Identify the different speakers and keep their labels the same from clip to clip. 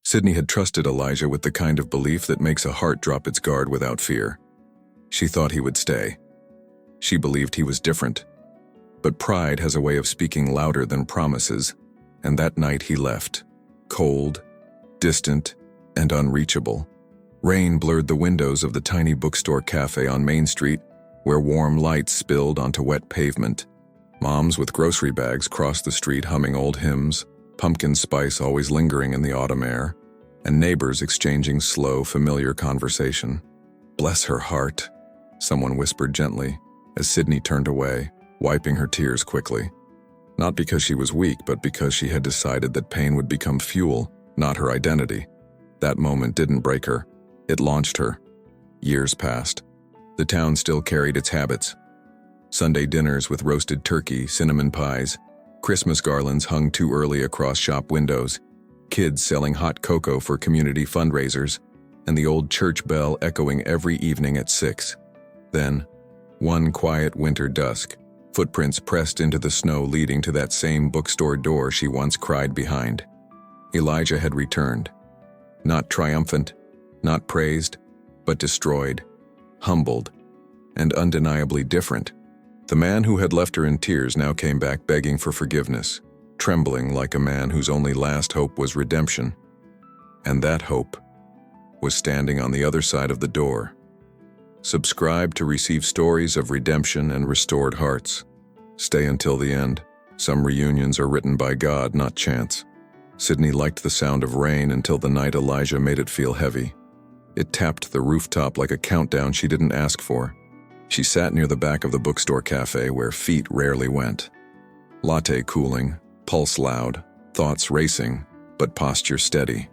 Speaker 1: Sidney had trusted Elijah with the kind of belief that makes a heart drop its guard without fear. She thought he would stay. She believed he was different. But pride has a way of speaking louder than promises, and that night he left, cold, distant, and unreachable. Rain blurred the windows of the tiny bookstore cafe on Main Street, where warm lights spilled onto wet pavement. Moms with grocery bags crossed the street humming old hymns, pumpkin spice always lingering in the autumn air, and neighbors exchanging slow, familiar conversation. "Bless her heart," someone whispered gently, as Sidney turned away, wiping her tears quickly. Not because she was weak, but because she had decided that pain would become fuel, not her identity. That moment didn't break her. It launched her. Years passed. The town still carried its habits. Sunday dinners with roasted turkey, cinnamon pies, Christmas garlands hung too early across shop windows, kids selling hot cocoa for community fundraisers, and the old church bell echoing every evening at 6. Then, one quiet winter dusk, footprints pressed into the snow leading to that same bookstore door she once cried behind. Elijah had returned. Not triumphant, not praised, but destroyed, humbled, and undeniably different. The man who had left her in tears now came back begging for forgiveness, trembling like a man whose only last hope was redemption. And that hope was standing on the other side of the door. Subscribe to receive stories of redemption and restored hearts. Stay until the end. Some reunions are written by God, not chance. Sidney liked the sound of rain until the night Elijah made it feel heavy. It tapped the rooftop like a countdown she didn't ask for. She sat near the back of the bookstore cafe where feet rarely went. Latte cooling, pulse loud, thoughts racing, but posture steady.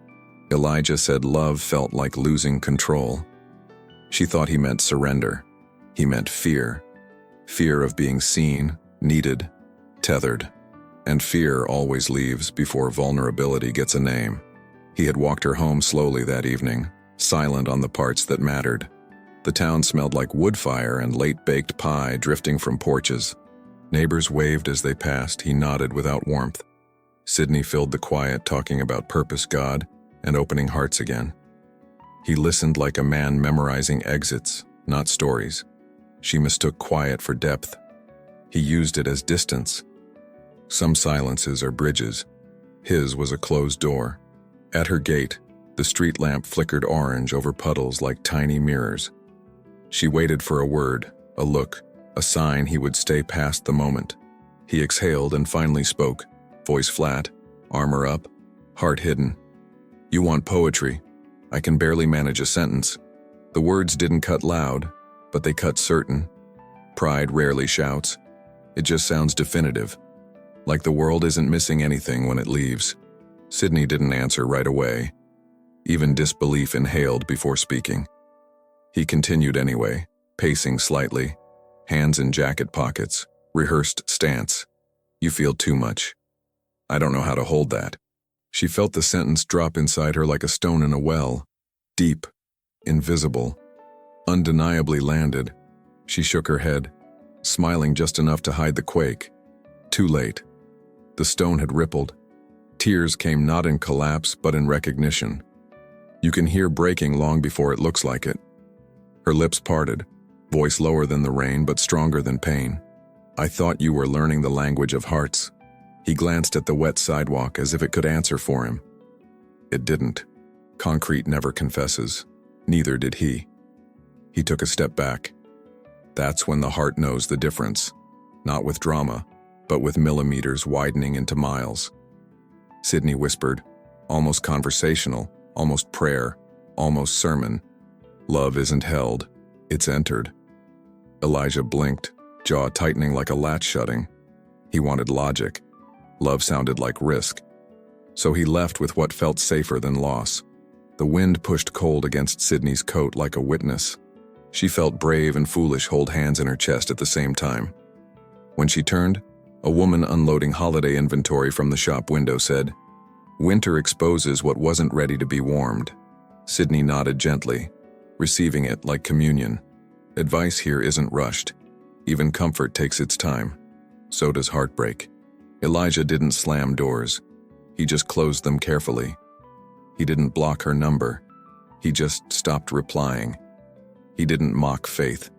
Speaker 1: Elijah said love felt like losing control. She thought he meant surrender. He meant fear. Fear of being seen, needed, tethered. And fear always leaves before vulnerability gets a name. He had walked her home slowly that evening, silent on the parts that mattered. The town smelled like wood fire and late-baked pie drifting from porches. Neighbors waved as they passed. He nodded without warmth. Sidney filled the quiet, talking about purpose, God, and opening hearts again. He listened like a man memorizing exits, not stories. She mistook quiet for depth. He used it as distance. Some silences are bridges. His was a closed door. At her gate, the street lamp flickered orange over puddles like tiny mirrors. She waited for a word, a look, a sign he would stay past the moment. He exhaled and finally spoke, voice flat, armor up, heart hidden. "You want poetry. I can barely manage a sentence." The words didn't cut loud, but they cut certain. Pride rarely shouts. It just sounds definitive. Like the world isn't missing anything when it leaves. Sidney didn't answer right away. Even disbelief inhaled before speaking. He continued anyway, pacing slightly, hands in jacket pockets, rehearsed stance. "You feel too much. I don't know how to hold that." She felt the sentence drop inside her like a stone in a well, deep, invisible, undeniably landed. She shook her head, smiling just enough to hide the quake. Too late. The stone had rippled. Tears came not in collapse but in recognition. You can hear breaking long before it looks like it. Her lips parted, voice lower than the rain but stronger than pain. "I thought you were learning the language of hearts." He glanced at the wet sidewalk as if it could answer for him. It didn't. Concrete never confesses. Neither did he. He took a step back. That's when the heart knows the difference. Not with drama, but with millimeters widening into miles. Sidney whispered, almost conversational, almost prayer, almost sermon. "Love isn't held, it's entered." Elijah blinked, jaw tightening like a latch shutting. He wanted logic. Love sounded like risk. So he left with what felt safer than loss. The wind pushed cold against Sidney's coat like a witness. She felt brave and foolish hold hands in her chest at the same time. When she turned, a woman unloading holiday inventory from the shop window said, "Winter exposes what wasn't ready to be warmed." Sidney nodded gently, receiving it like communion. Advice here isn't rushed. Even comfort takes its time. So does heartbreak. Elijah didn't slam doors. He just closed them carefully. He didn't block her number. He just stopped replying. He didn't mock faith.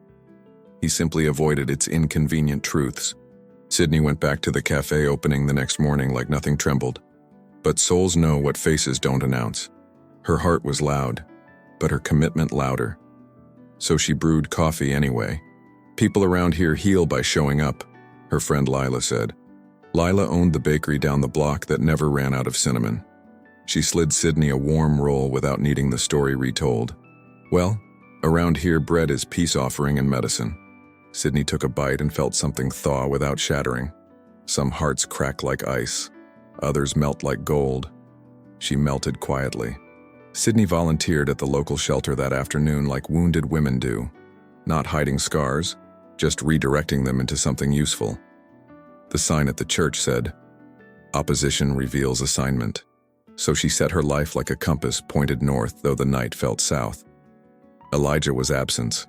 Speaker 1: He simply avoided its inconvenient truths. Sidney went back to the cafe opening the next morning like nothing trembled. But souls know what faces don't announce. Her heart was loud, but her commitment louder. So she brewed coffee anyway. "People around here heal by showing up," her friend Lila said. Lila owned the bakery down the block that never ran out of cinnamon. She slid Sidney a warm roll without needing the story retold. "Well, around here bread is peace offering and medicine." Sidney took a bite and felt something thaw without shattering. Some hearts crack like ice. Others melt like gold. She melted quietly. Sidney volunteered at the local shelter that afternoon like wounded women do. Not hiding scars, just redirecting them into something useful. The sign at the church said, "Opposition reveals assignment." So she set her life like a compass pointed north, though the night felt south. Elijah was absent.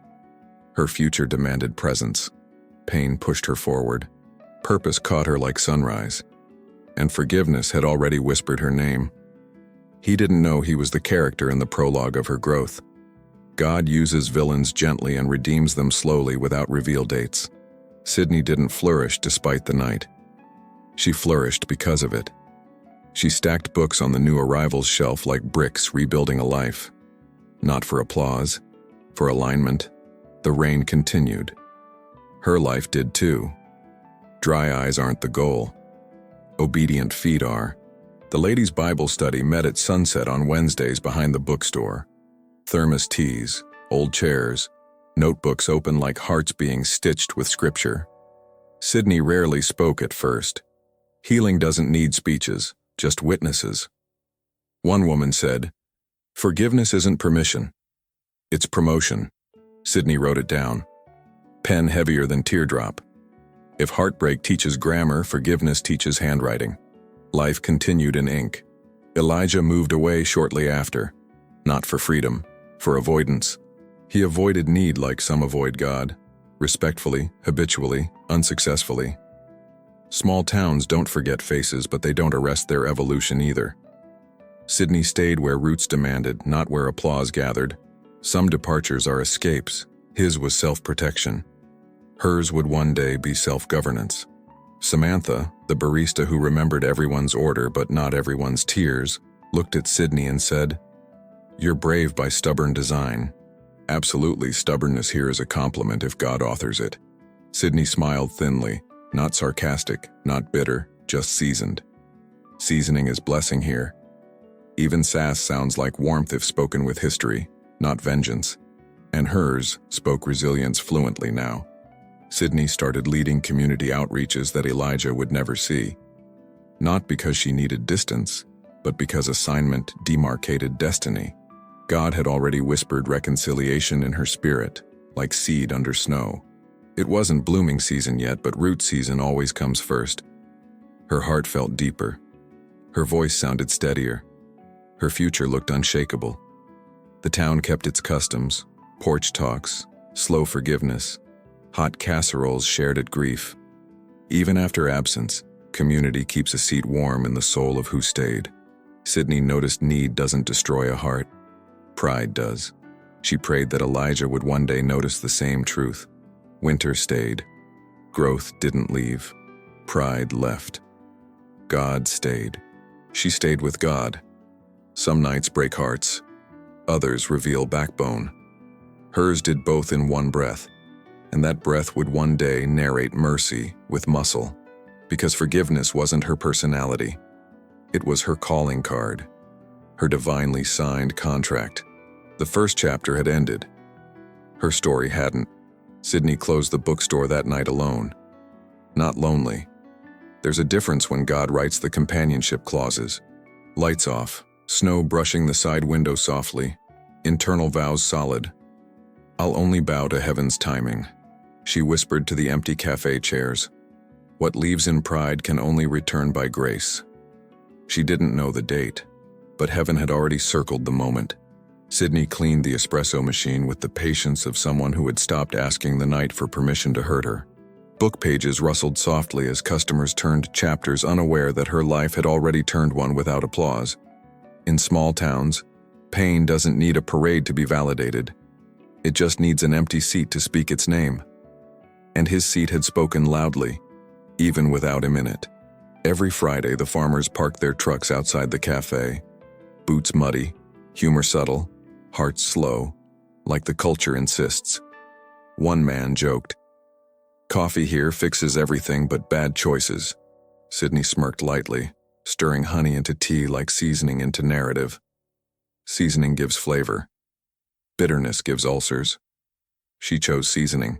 Speaker 1: Her future demanded presence. Pain pushed her forward. Purpose caught her like sunrise. And forgiveness had already whispered her name. He didn't know he was the character in the prologue of her growth. God uses villains gently and redeems them slowly without reveal dates. Sidney didn't flourish despite the night. She flourished because of it. She stacked books on the new arrival's shelf like bricks rebuilding a life. Not for applause, for alignment. The rain continued. Her life did too. Dry eyes aren't the goal. Obedient feet are. The ladies' Bible study met at sunset on Wednesdays behind the bookstore. Thermos teas, old chairs, notebooks open like hearts being stitched with scripture. Sidney rarely spoke at first. Healing doesn't need speeches, just witnesses. One woman said, "Forgiveness isn't permission. It's promotion." Sidney wrote it down. Pen heavier than teardrop. If heartbreak teaches grammar, forgiveness teaches handwriting. Life continued in ink. Elijah moved away shortly after. Not for freedom, for avoidance. He avoided need like some avoid God. Respectfully, habitually, unsuccessfully. Small towns don't forget faces, but they don't arrest their evolution either. Sidney stayed where roots demanded, not where applause gathered. Some departures are escapes. His was self-protection. Hers would one day be self-governance. Samantha, the barista who remembered everyone's order but not everyone's tears, looked at Sidney and said, "You're brave by stubborn design." Absolutely, stubbornness here is a compliment if God authors it. Sidney smiled thinly, not sarcastic, not bitter, just seasoned. Seasoning is blessing here. Even sass sounds like warmth if spoken with history, not vengeance. And hers spoke resilience fluently now. Sidney started leading community outreaches that Elijah would never see. Not because she needed distance, but because assignment demarcated destiny. God had already whispered reconciliation in her spirit, like seed under snow. It wasn't blooming season yet, but root season always comes first. Her heart felt deeper. Her voice sounded steadier. Her future looked unshakable. The town kept its customs, porch talks, slow forgiveness, hot casseroles shared at grief. Even after absence, community keeps a seat warm in the soul of who stayed. Sidney noticed need doesn't destroy a heart. Pride does. She prayed that Elijah would one day notice the same truth. Winter stayed. Growth didn't leave. Pride left. God stayed. She stayed with God. Some nights break hearts. Others reveal backbone. Hers did both in one breath. And that breath would one day narrate mercy with muscle. Because forgiveness wasn't her personality. It was her calling card. Her divinely signed contract. The first chapter had ended. Her story hadn't. Sidney closed the bookstore that night alone. Not lonely. There's a difference when God writes the companionship clauses. Lights off, snow brushing the side window softly, internal vows solid. "I'll only bow to heaven's timing," she whispered to the empty cafe chairs. "What leaves in pride can only return by grace." She didn't know the date, but heaven had already circled the moment. Sidney cleaned the espresso machine with the patience of someone who had stopped asking the night for permission to hurt her. Book pages rustled softly as customers turned chapters, unaware that her life had already turned one without applause. In small towns, pain doesn't need a parade to be validated. It just needs an empty seat to speak its name. And his seat had spoken loudly, even without him in it. Every Friday, the farmers parked their trucks outside the cafe, boots muddy, humor subtle, hearts slow, like the culture insists. One man joked, "Coffee here fixes everything but bad choices." Sidney smirked lightly, stirring honey into tea like seasoning into narrative. Seasoning gives flavor. Bitterness gives ulcers. She chose seasoning,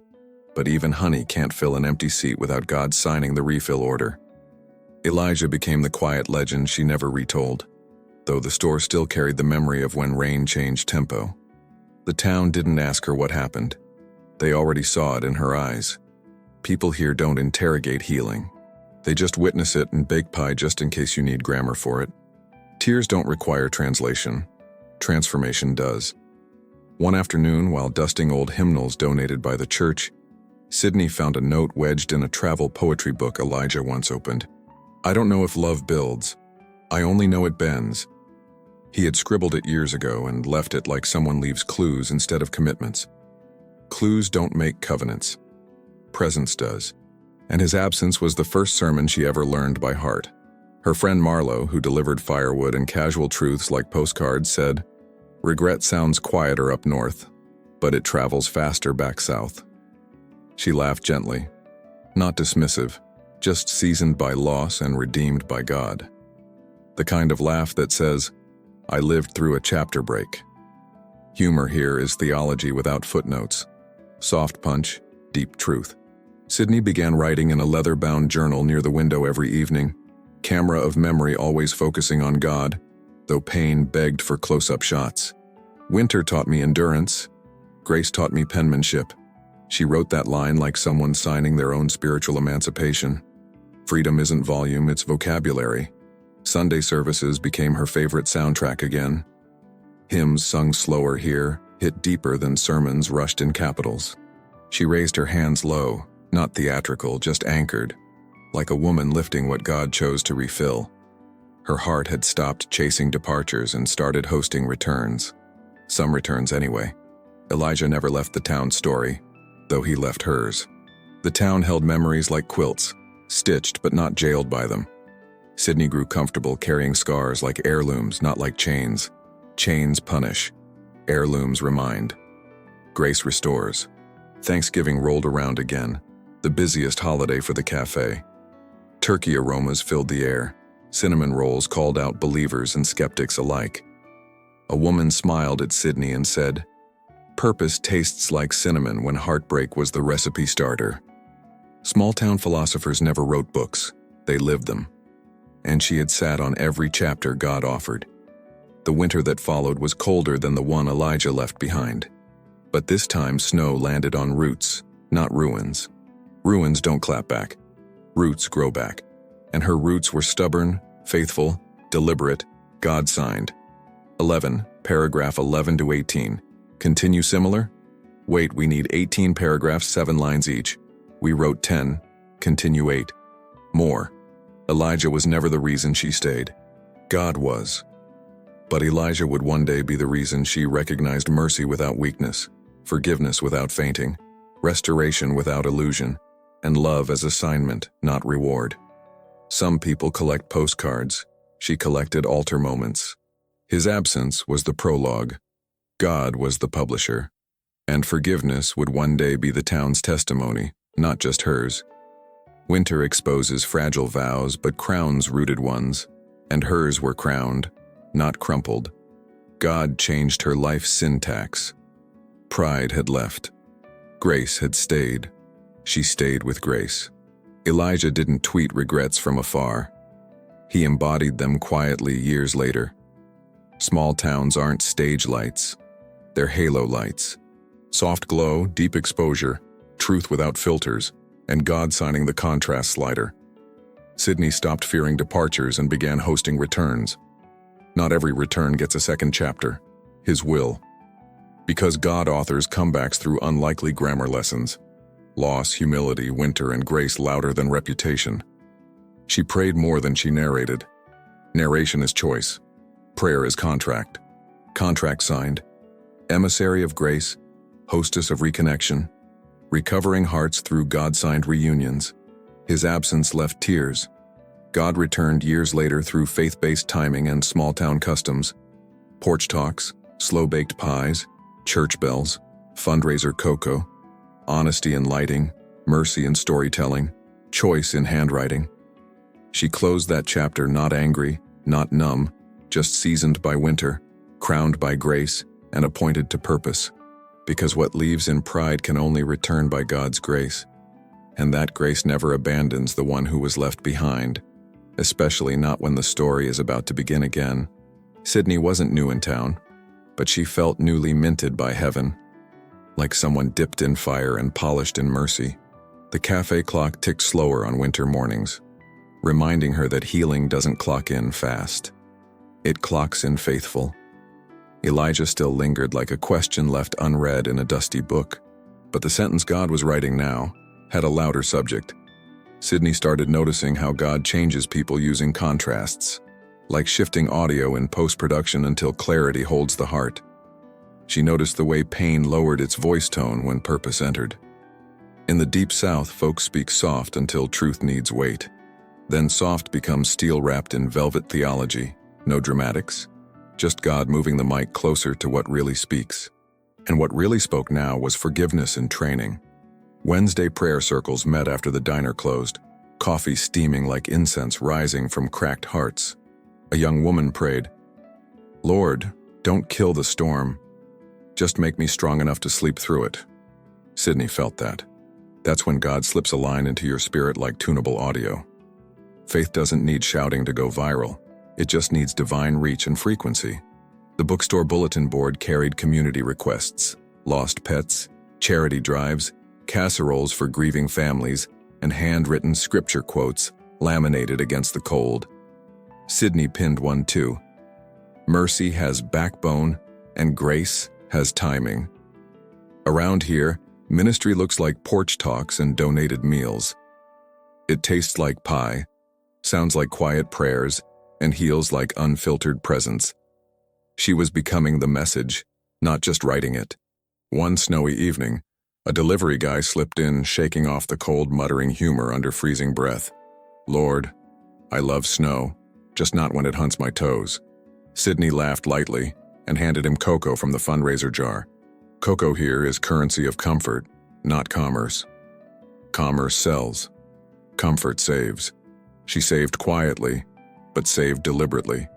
Speaker 1: but even honey can't fill an empty seat without God signing the refill order. Elijah became the quiet legend she never retold, though the store still carried the memory of when rain changed tempo. The town didn't ask her what happened. They already saw it in her eyes. People here don't interrogate healing. They just witness it and bake pie just in case you need grammar for it. Tears don't require translation. Transformation does. One afternoon, while dusting old hymnals donated by the church, Sidney found a note wedged in a travel poetry book Elijah once opened. "I don't know if love builds. I only know it bends." He had scribbled it years ago and left it like someone leaves clues instead of commitments. Clues don't make covenants. Presence does. And his absence was the first sermon she ever learned by heart. Her friend Marlo, who delivered firewood and casual truths like postcards, said, "Regret sounds quieter up north, but it travels faster back south." She laughed gently, not dismissive, just seasoned by loss and redeemed by God. The kind of laugh that says, "I lived through a chapter break." Humor here is theology without footnotes. Soft punch, deep truth. Sidney began writing in a leather-bound journal near the window every evening, camera of memory always focusing on God, though pain begged for close-up shots. "Winter taught me endurance. Grace taught me penmanship." She wrote that line like someone signing their own spiritual emancipation. Freedom isn't volume, it's vocabulary. Sunday services became her favorite soundtrack again. Hymns sung slower here, hit deeper than sermons rushed in capitals. She raised her hands low, not theatrical, just anchored, like a woman lifting what God chose to refill. Her heart had stopped chasing departures and started hosting returns. Some returns anyway. Elijah never left the town's story, though he left hers. The town held memories like quilts, stitched but not jailed by them. Sidney grew comfortable carrying scars like heirlooms, not like chains. Chains punish. Heirlooms remind. Grace restores. Thanksgiving rolled around again, the busiest holiday for the cafe. Turkey aromas filled the air. Cinnamon rolls called out believers and skeptics alike. A woman smiled at Sidney and said, "Purpose tastes like cinnamon when heartbreak was the recipe starter." Small-town philosophers never wrote books, they lived them. And she had sat on every chapter God offered. The winter that followed was colder than the one Elijah left behind. But this time snow landed on roots, not ruins. Ruins don't clap back. Roots grow back. And her roots were stubborn, faithful, deliberate, God-signed. 11, paragraph 11 to 18. Continue similar? Wait, we need 18 paragraphs, 7 lines each. We wrote 10. Continue 8. More. Elijah was never the reason she stayed. God was. But Elijah would one day be the reason she recognized mercy without weakness, forgiveness without fainting, restoration without illusion, and love as assignment, not reward. Some people collect postcards. She collected altar moments. His absence was the prologue. God was the publisher. And forgiveness would one day be the town's testimony, not just hers. Winter exposes fragile vows but crowns rooted ones, and hers were crowned, not crumpled. God changed her life's syntax. Pride had left. Grace had stayed. She stayed with grace. Elijah didn't tweet regrets from afar. He embodied them quietly years later. Small towns aren't stage lights. They're halo lights. Soft glow, deep exposure, truth without filters, and God signing the contrast slider. Sidney stopped fearing departures and began hosting returns. Not every return gets a second chapter. His will. Because God authors comebacks through unlikely grammar lessons. Loss, humility, winter, and grace louder than reputation. She prayed more than she narrated. Narration is choice. Prayer is contract. Contract signed. Emissary of grace, hostess of reconnection, recovering hearts through God-signed reunions. His absence left tears. God returned years later through faith-based timing and small-town customs. Porch talks, slow-baked pies, church bells, fundraiser cocoa, honesty in lighting, mercy in storytelling, choice in handwriting. She closed that chapter not angry, not numb, just seasoned by winter, crowned by grace, and appointed to purpose. Because what leaves in pride can only return by God's grace. And that grace never abandons the one who was left behind, especially not when the story is about to begin again. Sidney wasn't new in town, but she felt newly minted by heaven, like someone dipped in fire and polished in mercy. The cafe clock ticked slower on winter mornings, reminding her that healing doesn't clock in fast. It clocks in faithful. Elijah still lingered like a question left unread in a dusty book, but the sentence God was writing now had a louder subject. Sidney started noticing how God changes people using contrasts, like shifting audio in post-production until clarity holds the heart. She noticed the way pain lowered its voice tone when purpose entered. In the Deep South, folks speak soft until truth needs weight. Then soft becomes steel-wrapped in velvet theology, no dramatics, just God moving the mic closer to what really speaks. And what really spoke now was forgiveness in training. Wednesday prayer circles met after the diner closed, coffee steaming like incense rising from cracked hearts. A young woman prayed, "Lord, don't kill the storm. Just make me strong enough to sleep through it." Sidney felt that. That's when God slips a line into your spirit like tunable audio. Faith doesn't need shouting to go viral. It just needs divine reach and frequency. The bookstore bulletin board carried community requests, lost pets, charity drives, casseroles for grieving families, and handwritten scripture quotes laminated against the cold. Sidney pinned one too. Mercy has backbone and grace has timing. Around here, ministry looks like porch talks and donated meals. It tastes like pie, sounds like quiet prayers, and heals like unfiltered presence. She was becoming the message, not just writing it. One snowy evening, a delivery guy slipped in, shaking off the cold, muttering humor under freezing breath. "Lord, I love snow, just not when it hunts my toes." Sidney laughed lightly and handed him cocoa from the fundraiser jar. Cocoa here is currency of comfort, not commerce. Commerce sells. Comfort saves. She saved quietly, but saved deliberately.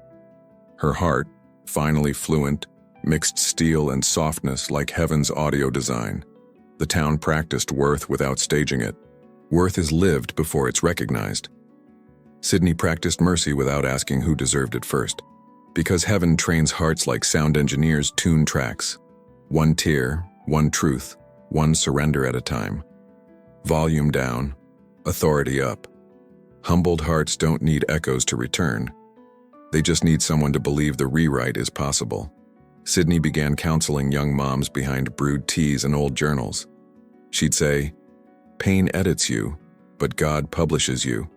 Speaker 1: Her heart, finally fluent, mixed steel and softness like heaven's audio design. The town practiced worth without staging it. Worth is lived before it's recognized. Sidney practiced mercy without asking who deserved it first. Because heaven trains hearts like sound engineers tune tracks. One tear, one truth, one surrender at a time. Volume down, authority up. Humbled hearts don't need echoes to return. They just need someone to believe the rewrite is possible. Sidney began counseling young moms behind brewed teas and old journals. She'd say, "Pain edits you, but God publishes you."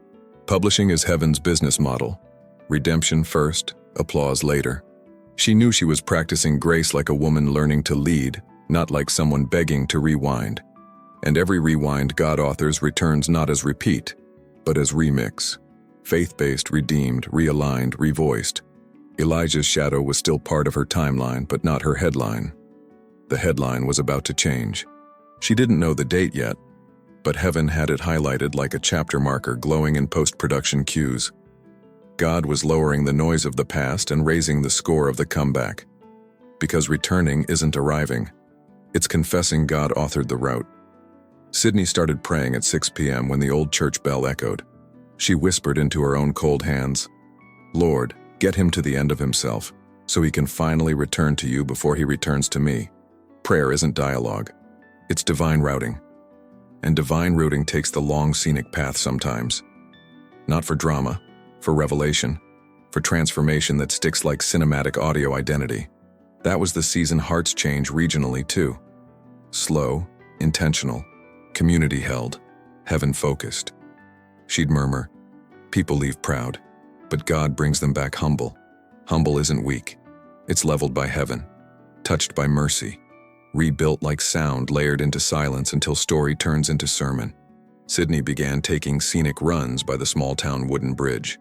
Speaker 1: Publishing is heaven's business model. Redemption first, applause later. She knew she was practicing grace like a woman learning to lead, not like someone begging to rewind. And every rewind God authors returns not as repeat, but as remix. Faith-based, redeemed, realigned, revoiced. Elijah's shadow was still part of her timeline, but not her headline. The headline was about to change. She didn't know the date yet, but heaven had it highlighted like a chapter marker glowing in post-production cues. God was lowering the noise of the past and raising the score of the comeback. Because returning isn't arriving. It's confessing God authored the route. Sidney started praying at 6 p.m. when the old church bell echoed. She whispered into her own cold hands, "Lord, get him to the end of himself, so he can finally return to you before he returns to me." Prayer isn't dialogue. It's divine routing. And divine routing takes the long scenic path sometimes. Not for drama, for revelation, for transformation that sticks like cinematic audio identity. That was the season hearts change regionally too. Slow, intentional, community held, heaven focused. She'd murmur, "People leave proud, but God brings them back humble." Humble isn't weak. It's leveled by heaven, touched by mercy, rebuilt like sound layered into silence until story turns into sermon. Sidney began taking scenic runs by the small-town wooden bridge.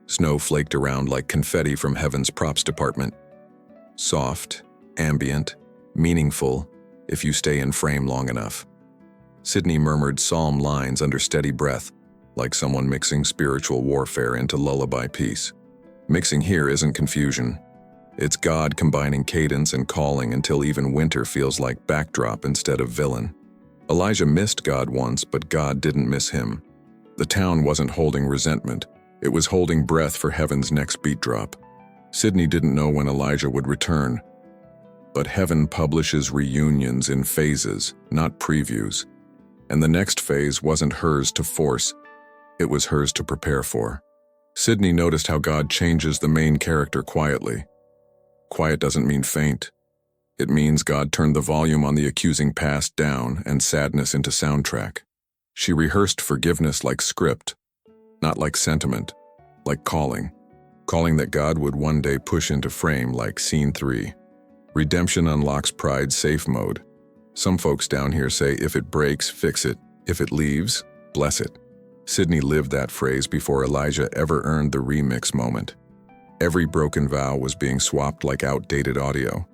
Speaker 1: Snow flaked around like confetti from heaven's props department. Soft, ambient, meaningful, if you stay in frame long enough. Sidney murmured psalm lines under steady breath, like someone mixing spiritual warfare into lullaby peace. Mixing here isn't confusion. It's God combining cadence and calling until even winter feels like backdrop instead of villain. Elijah missed God once, but God didn't miss him. The town wasn't holding resentment. It was holding breath for heaven's next beat drop. Sidney didn't know when Elijah would return. But heaven publishes reunions in phases, not previews. And the next phase wasn't hers to force. It was hers to prepare for. Sidney noticed how God changes the main character quietly. Quiet doesn't mean faint. It means God turned the volume on the accusing past down and sadness into soundtrack. She rehearsed forgiveness like script, not like sentiment, like calling. Calling that God would one day push into frame like Scene 3. Redemption unlocks pride's safe mode. Some folks down here say, if it breaks, fix it. If it leaves, bless it. Sidney lived that phrase before Elijah ever earned the remix moment. Every broken vow was being swapped like outdated audio.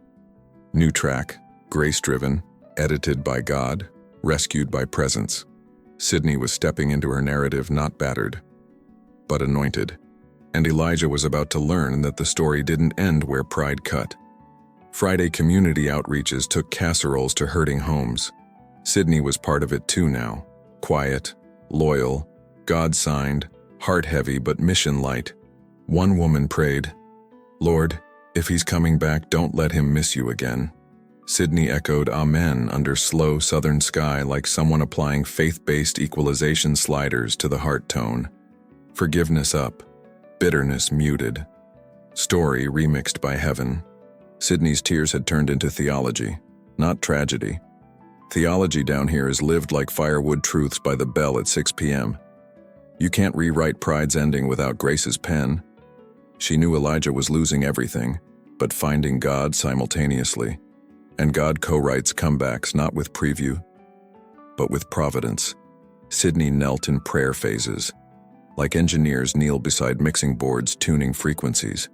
Speaker 1: New track, grace-driven, edited by God, rescued by presence. Sidney was stepping into her narrative not battered, but anointed. And Elijah was about to learn that the story didn't end where pride cut. Friday community outreaches took casseroles to hurting homes. Sidney was part of it too now. Quiet, loyal, God-signed, heart-heavy but mission-light. One woman prayed, "Lord, if he's coming back, don't let him miss you again." Sidney echoed amen under slow southern sky like someone applying faith-based equalization sliders to the heart tone. Forgiveness up, bitterness muted. Story remixed by heaven. Sidney's tears had turned into theology, not tragedy. Theology down here is lived like firewood truths by the bell at 6 p.m. You can't rewrite pride's ending without Grace's pen. She knew Elijah was losing everything, but finding God simultaneously. And God co-writes comebacks not with preview, but with providence. Sidney knelt in prayer phases, like engineers kneel beside mixing boards tuning frequencies.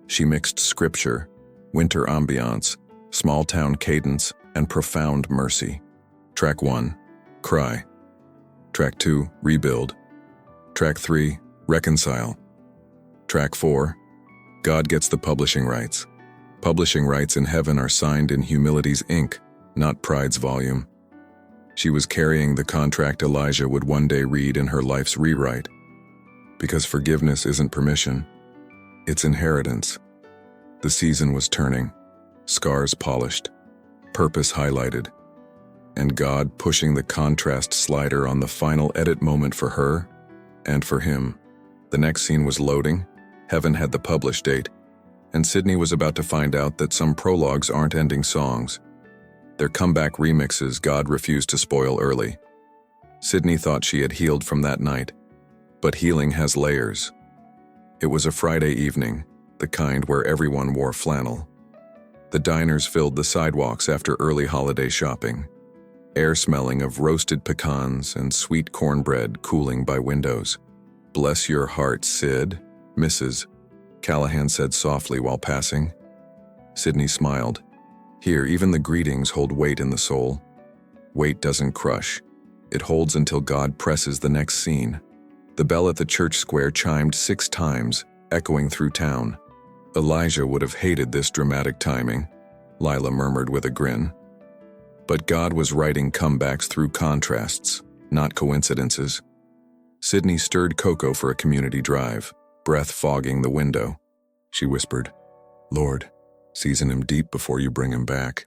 Speaker 1: She mixed scripture, winter ambiance, small-town cadence, and profound mercy. Track 1, cry. Track 2, rebuild. Track 3, reconcile. Track 4, God gets the publishing rights. Publishing rights in heaven are signed in humility's ink, not pride's volume. She was carrying the contract Elijah would one day read in her life's rewrite. Because forgiveness isn't permission, it's inheritance. The season was turning, scars polished, purpose highlighted, and God pushing the contrast slider on the final edit moment for her and for him. The next scene was loading, heaven had the publish date, and Sidney was about to find out that some prologues aren't ending songs. They're comeback remixes God refused to spoil early. Sidney thought she had healed from that night, but healing has layers. It was a Friday evening, the kind where everyone wore flannel. The diners filled the sidewalks after early holiday shopping, air smelling of roasted pecans and sweet cornbread cooling by windows. "Bless your heart, Sid, Mrs." Callahan said softly while passing. Sidney smiled. Here, even the greetings hold weight in the soul. Weight doesn't crush. It holds until God presses the next scene. The bell at the church square chimed 6 times, echoing through town. Elijah would have hated this dramatic timing, Lila murmured with a grin. But God was writing comebacks through contrasts, not coincidences. Sidney stirred cocoa for a community drive, breath fogging the window. She whispered, "Lord, season him deep before you bring him back."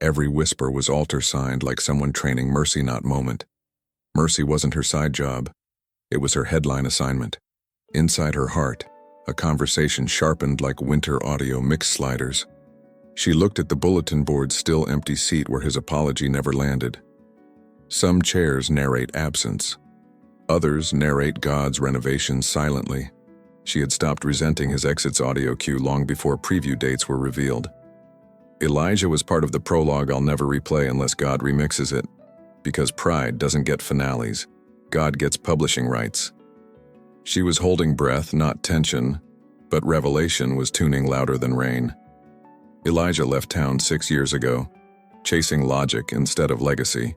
Speaker 1: Every whisper was altar-signed like someone training mercy not moment. Mercy wasn't her side job. It was her headline assignment. Inside her heart, a conversation sharpened like winter audio mix sliders. She looked at the bulletin board's still empty seat where his apology never landed. Some chairs narrate absence. Others narrate God's renovation silently. She had stopped resenting his exits audio cue long before preview dates were revealed. Elijah was part of the prologue I'll never replay unless God remixes it. Because pride doesn't get finales. God gets publishing rights. She was holding breath, not tension, but revelation was tuning louder than rain. Elijah left town 6 years ago, chasing logic instead of legacy.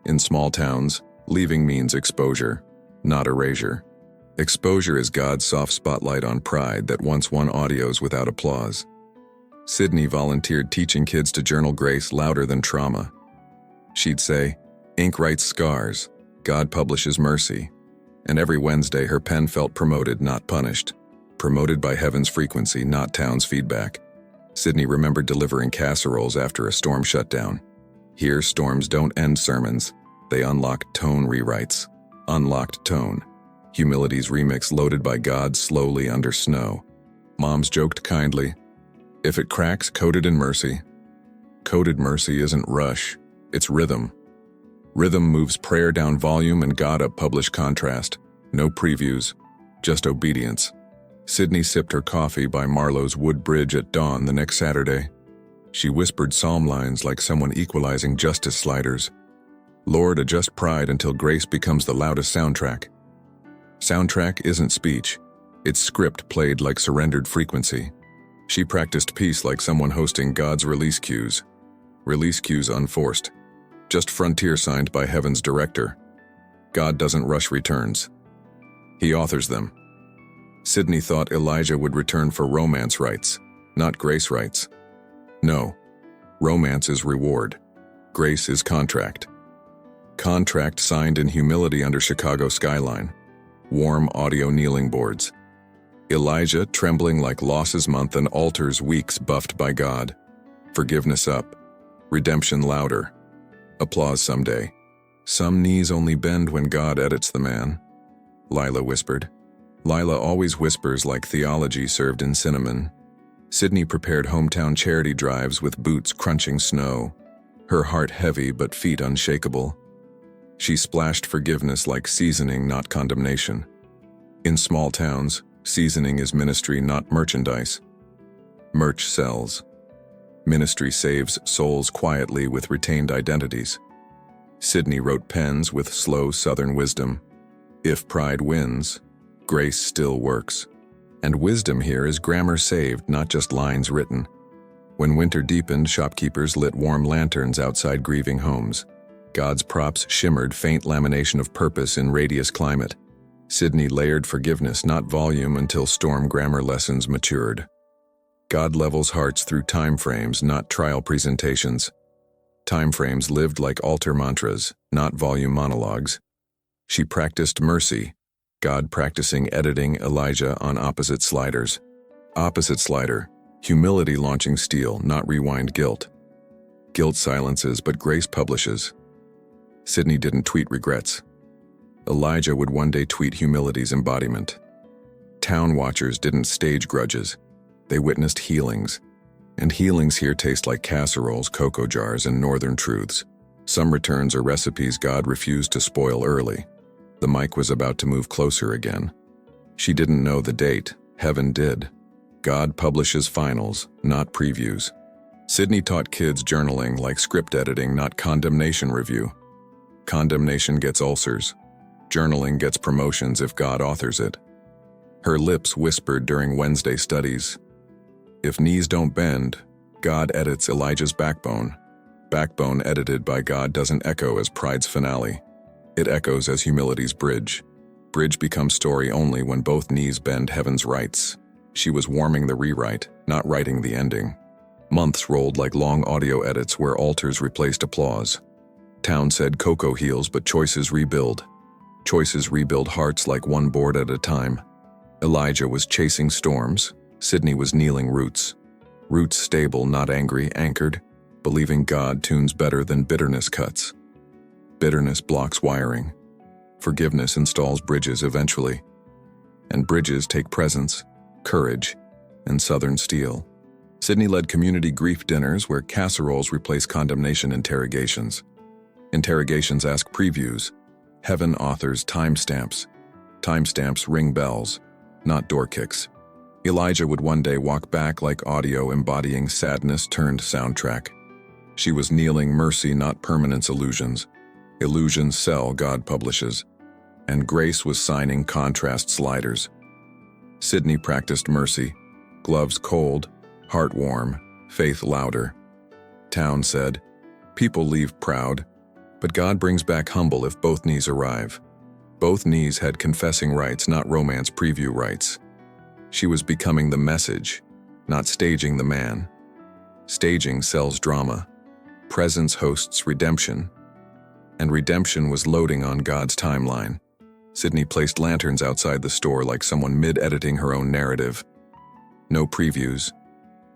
Speaker 1: In small towns, leaving means exposure, not erasure. Exposure is God's soft spotlight on pride that once won audios without applause. Sidney volunteered teaching kids to journal grace louder than trauma. She'd say, "Ink writes scars, God publishes mercy." And every Wednesday her pen felt promoted, not punished. Promoted by heaven's frequency, not town's feedback. Sidney remembered delivering casseroles after a storm shutdown. Here, storms don't end sermons. They unlock tone rewrites. Unlocked tone. Humility's remix loaded by God slowly under snow. Moms joked kindly, "If it cracks, coated in mercy." Coated mercy isn't rush, it's rhythm. Rhythm moves prayer down volume and God up published contrast. No previews, just obedience. Sidney sipped her coffee by Marlowe's wood bridge at dawn the next Saturday. She whispered psalm lines like someone equalizing justice sliders. "Lord, adjust pride until grace becomes the loudest soundtrack." Soundtrack isn't speech. It's script played like surrendered frequency. She practiced peace like someone hosting God's release cues. Release cues unforced. Just frontier signed by heaven's director. God doesn't rush returns. He authors them. Sidney thought Elijah would return for romance rights, not grace rights. No. Romance is reward. Grace is contract. Contract signed in humility under Chicago skyline. Warm audio kneeling boards. Elijah trembling like losses month and altars weeks buffed by God. Forgiveness up. Redemption louder. Applause someday. Some knees only bend when God edits the man. Lila whispered. Lila always whispers like theology served in cinnamon. Sidney prepared hometown charity drives with boots crunching snow. Her heart heavy but feet unshakable. She splashed forgiveness like seasoning, not condemnation. In small towns, seasoning is ministry, not merchandise. Merch sells. Ministry saves souls quietly with retained identities. Sidney wrote pens with slow southern wisdom. If pride wins, grace still works. And wisdom here is grammar saved, not just lines written. When winter deepened, shopkeepers lit warm lanterns outside grieving homes. God's props shimmered faint lamination of purpose in radius climate. Sidney layered forgiveness, not volume, until storm grammar lessons matured. God levels hearts through time frames, not trial presentations. Time frames lived like altar mantras, not volume monologues. She practiced mercy, God practicing editing Elijah on opposite sliders. Opposite slider, humility launching steel, not rewind guilt. Guilt silences, but grace publishes. Sidney didn't tweet regrets. Elijah would one day tweet humility's embodiment. Town watchers didn't stage grudges. They witnessed healings. And healings here taste like casseroles, cocoa jars, and northern truths. Some returns are recipes God refused to spoil early. The mic was about to move closer again. She didn't know the date. Heaven did. God publishes finals, not previews. Sidney taught kids journaling like script editing, not condemnation review. Condemnation gets ulcers. Journaling gets promotions if God authors it. Her lips whispered during Wednesday studies. If knees don't bend, God edits Elijah's backbone. Backbone edited by God doesn't echo as pride's finale. It echoes as humility's bridge. Bridge becomes story only when both knees bend heaven's rights. She was warming the rewrite, not writing the ending. Months rolled like long audio edits where altars replaced applause. Town said cocoa heals, but choices rebuild. Choices rebuild hearts like one board at a time. Elijah was chasing storms. Sidney was kneeling roots. Roots stable, not angry, anchored, believing God tunes better than bitterness cuts. Bitterness blocks wiring. Forgiveness installs bridges eventually. And bridges take presence, courage, and southern steel. Sidney led community grief dinners where casseroles replace condemnation interrogations. Interrogations ask previews. Heaven authors timestamps. Timestamps ring bells. not door kicks. Elijah would one day walk back like audio embodying sadness turned soundtrack. She was kneeling mercy, not permanence illusions. Illusions sell, God publishes. And Grace was signing contrast sliders. Sidney practiced mercy, gloves cold, heart warm, faith louder. Town said, people leave proud, but God brings back humble if both knees arrive. Both knees had confessing rights, not romance preview rights. She was becoming the message, not staging the man. Staging sells drama. Presence hosts redemption. And redemption was loading on God's timeline. Sidney placed lanterns outside the store like someone mid-editing her own narrative. No previews,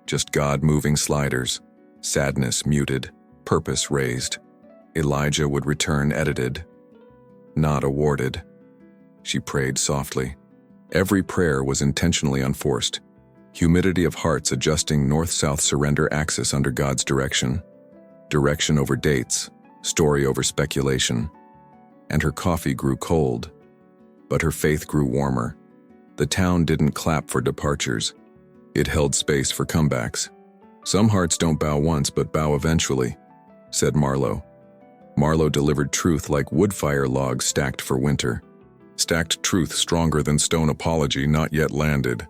Speaker 1: just God moving sliders, sadness muted, purpose raised. Elijah would return edited, not awarded. She prayed softly. Every prayer was intentionally unforced. Humidity of hearts adjusting north-south surrender axis under God's direction. Direction over dates, story over speculation. And her coffee grew cold, but her faith grew warmer. The town didn't clap for departures. It held space for comebacks. Some hearts don't bow once but bow eventually, said Marlowe. Marlowe delivered truth like wood-fire logs stacked for winter. Stacked truth stronger than stone apology not yet landed.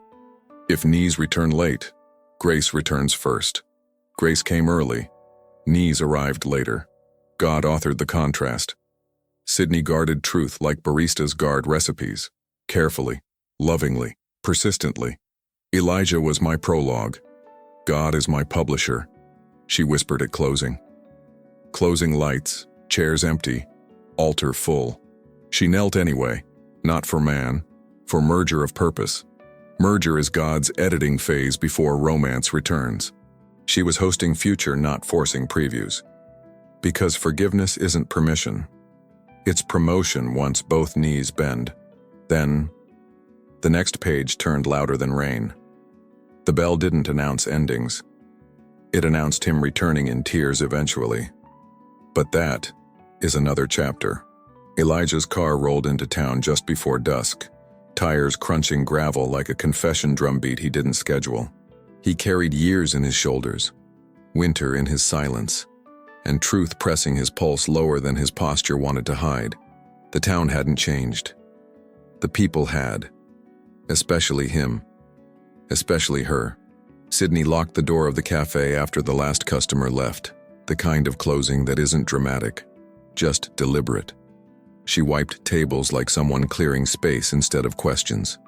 Speaker 1: If knees return late, grace returns first. Grace came early. Knees arrived later. God authored the contrast. Sidney guarded truth like baristas guard recipes. Carefully, lovingly, persistently. Elijah was my prologue. God is my publisher, she whispered at closing. Closing lights, chairs empty, altar full. She knelt anyway, not for man, for merger of purpose. Merger is God's editing phase before romance returns. She was hosting future, not forcing previews. Because forgiveness isn't permission. It's promotion once both knees bend. Then, the next page turned louder than rain. The bell didn't announce endings. It announced him returning in tears eventually. But that is another chapter. Elijah's car rolled into town just before dusk, tires crunching gravel like a confession drumbeat he didn't schedule. He carried years in his shoulders, winter in his silence, and truth pressing his pulse lower than his posture wanted to hide. The town hadn't changed. The people had. Especially him. Especially her. Sidney locked the door of the cafe after the last customer left, the kind of closing that isn't dramatic, just deliberate. She wiped tables like someone clearing space instead of questions.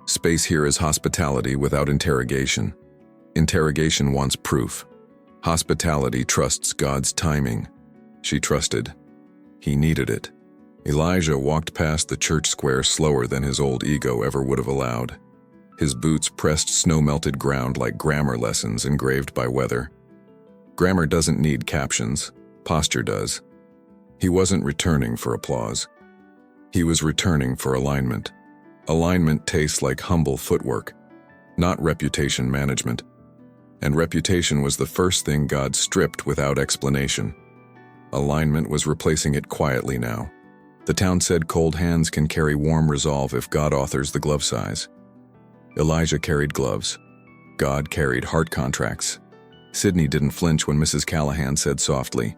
Speaker 1: Space here is hospitality without interrogation. Interrogation wants proof. Hospitality trusts God's timing. She trusted. He needed it. Elijah walked past the church square slower than his old ego ever would have allowed. His boots pressed snow-melted ground like grammar lessons engraved by weather. Grammar doesn't need captions. Posture does. He wasn't returning for applause. He was returning for alignment. Alignment tastes like humble footwork, not reputation management. And reputation was the first thing God stripped without explanation. Alignment was replacing it quietly now. The town said cold hands can carry warm resolve if God authors the glove size. Elijah carried gloves. God carried heart contracts. Sidney didn't flinch when Mrs. Callahan said softly,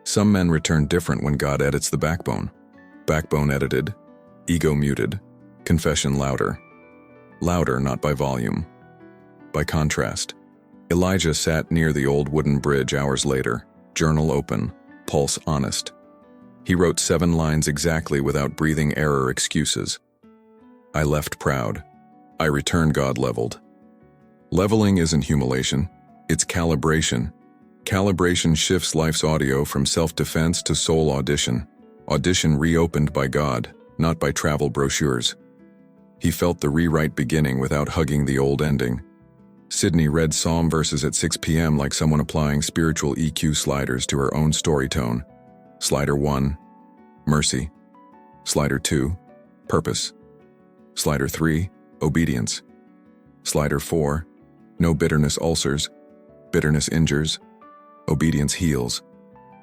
Speaker 1: "Some men return different when God edits the backbone." Backbone edited, ego muted, confession louder. Louder not by volume, by contrast. Elijah sat near the old wooden bridge hours later, journal open, pulse honest. He wrote 7 lines exactly without breathing error excuses. I left proud. I returned God leveled. Leveling isn't humiliation, it's calibration. Calibration shifts life's audio from self-defense to soul audition. Audition reopened by God, not by travel brochures. He felt the rewrite beginning without hugging the old ending. Sidney read psalm verses at 6 p.m. like someone applying spiritual EQ sliders to her own story tone. Slider 1, mercy. Slider 2, purpose. Slider 3, obedience. Slider 4, no bitterness ulcers. Bitterness injures. Obedience heals.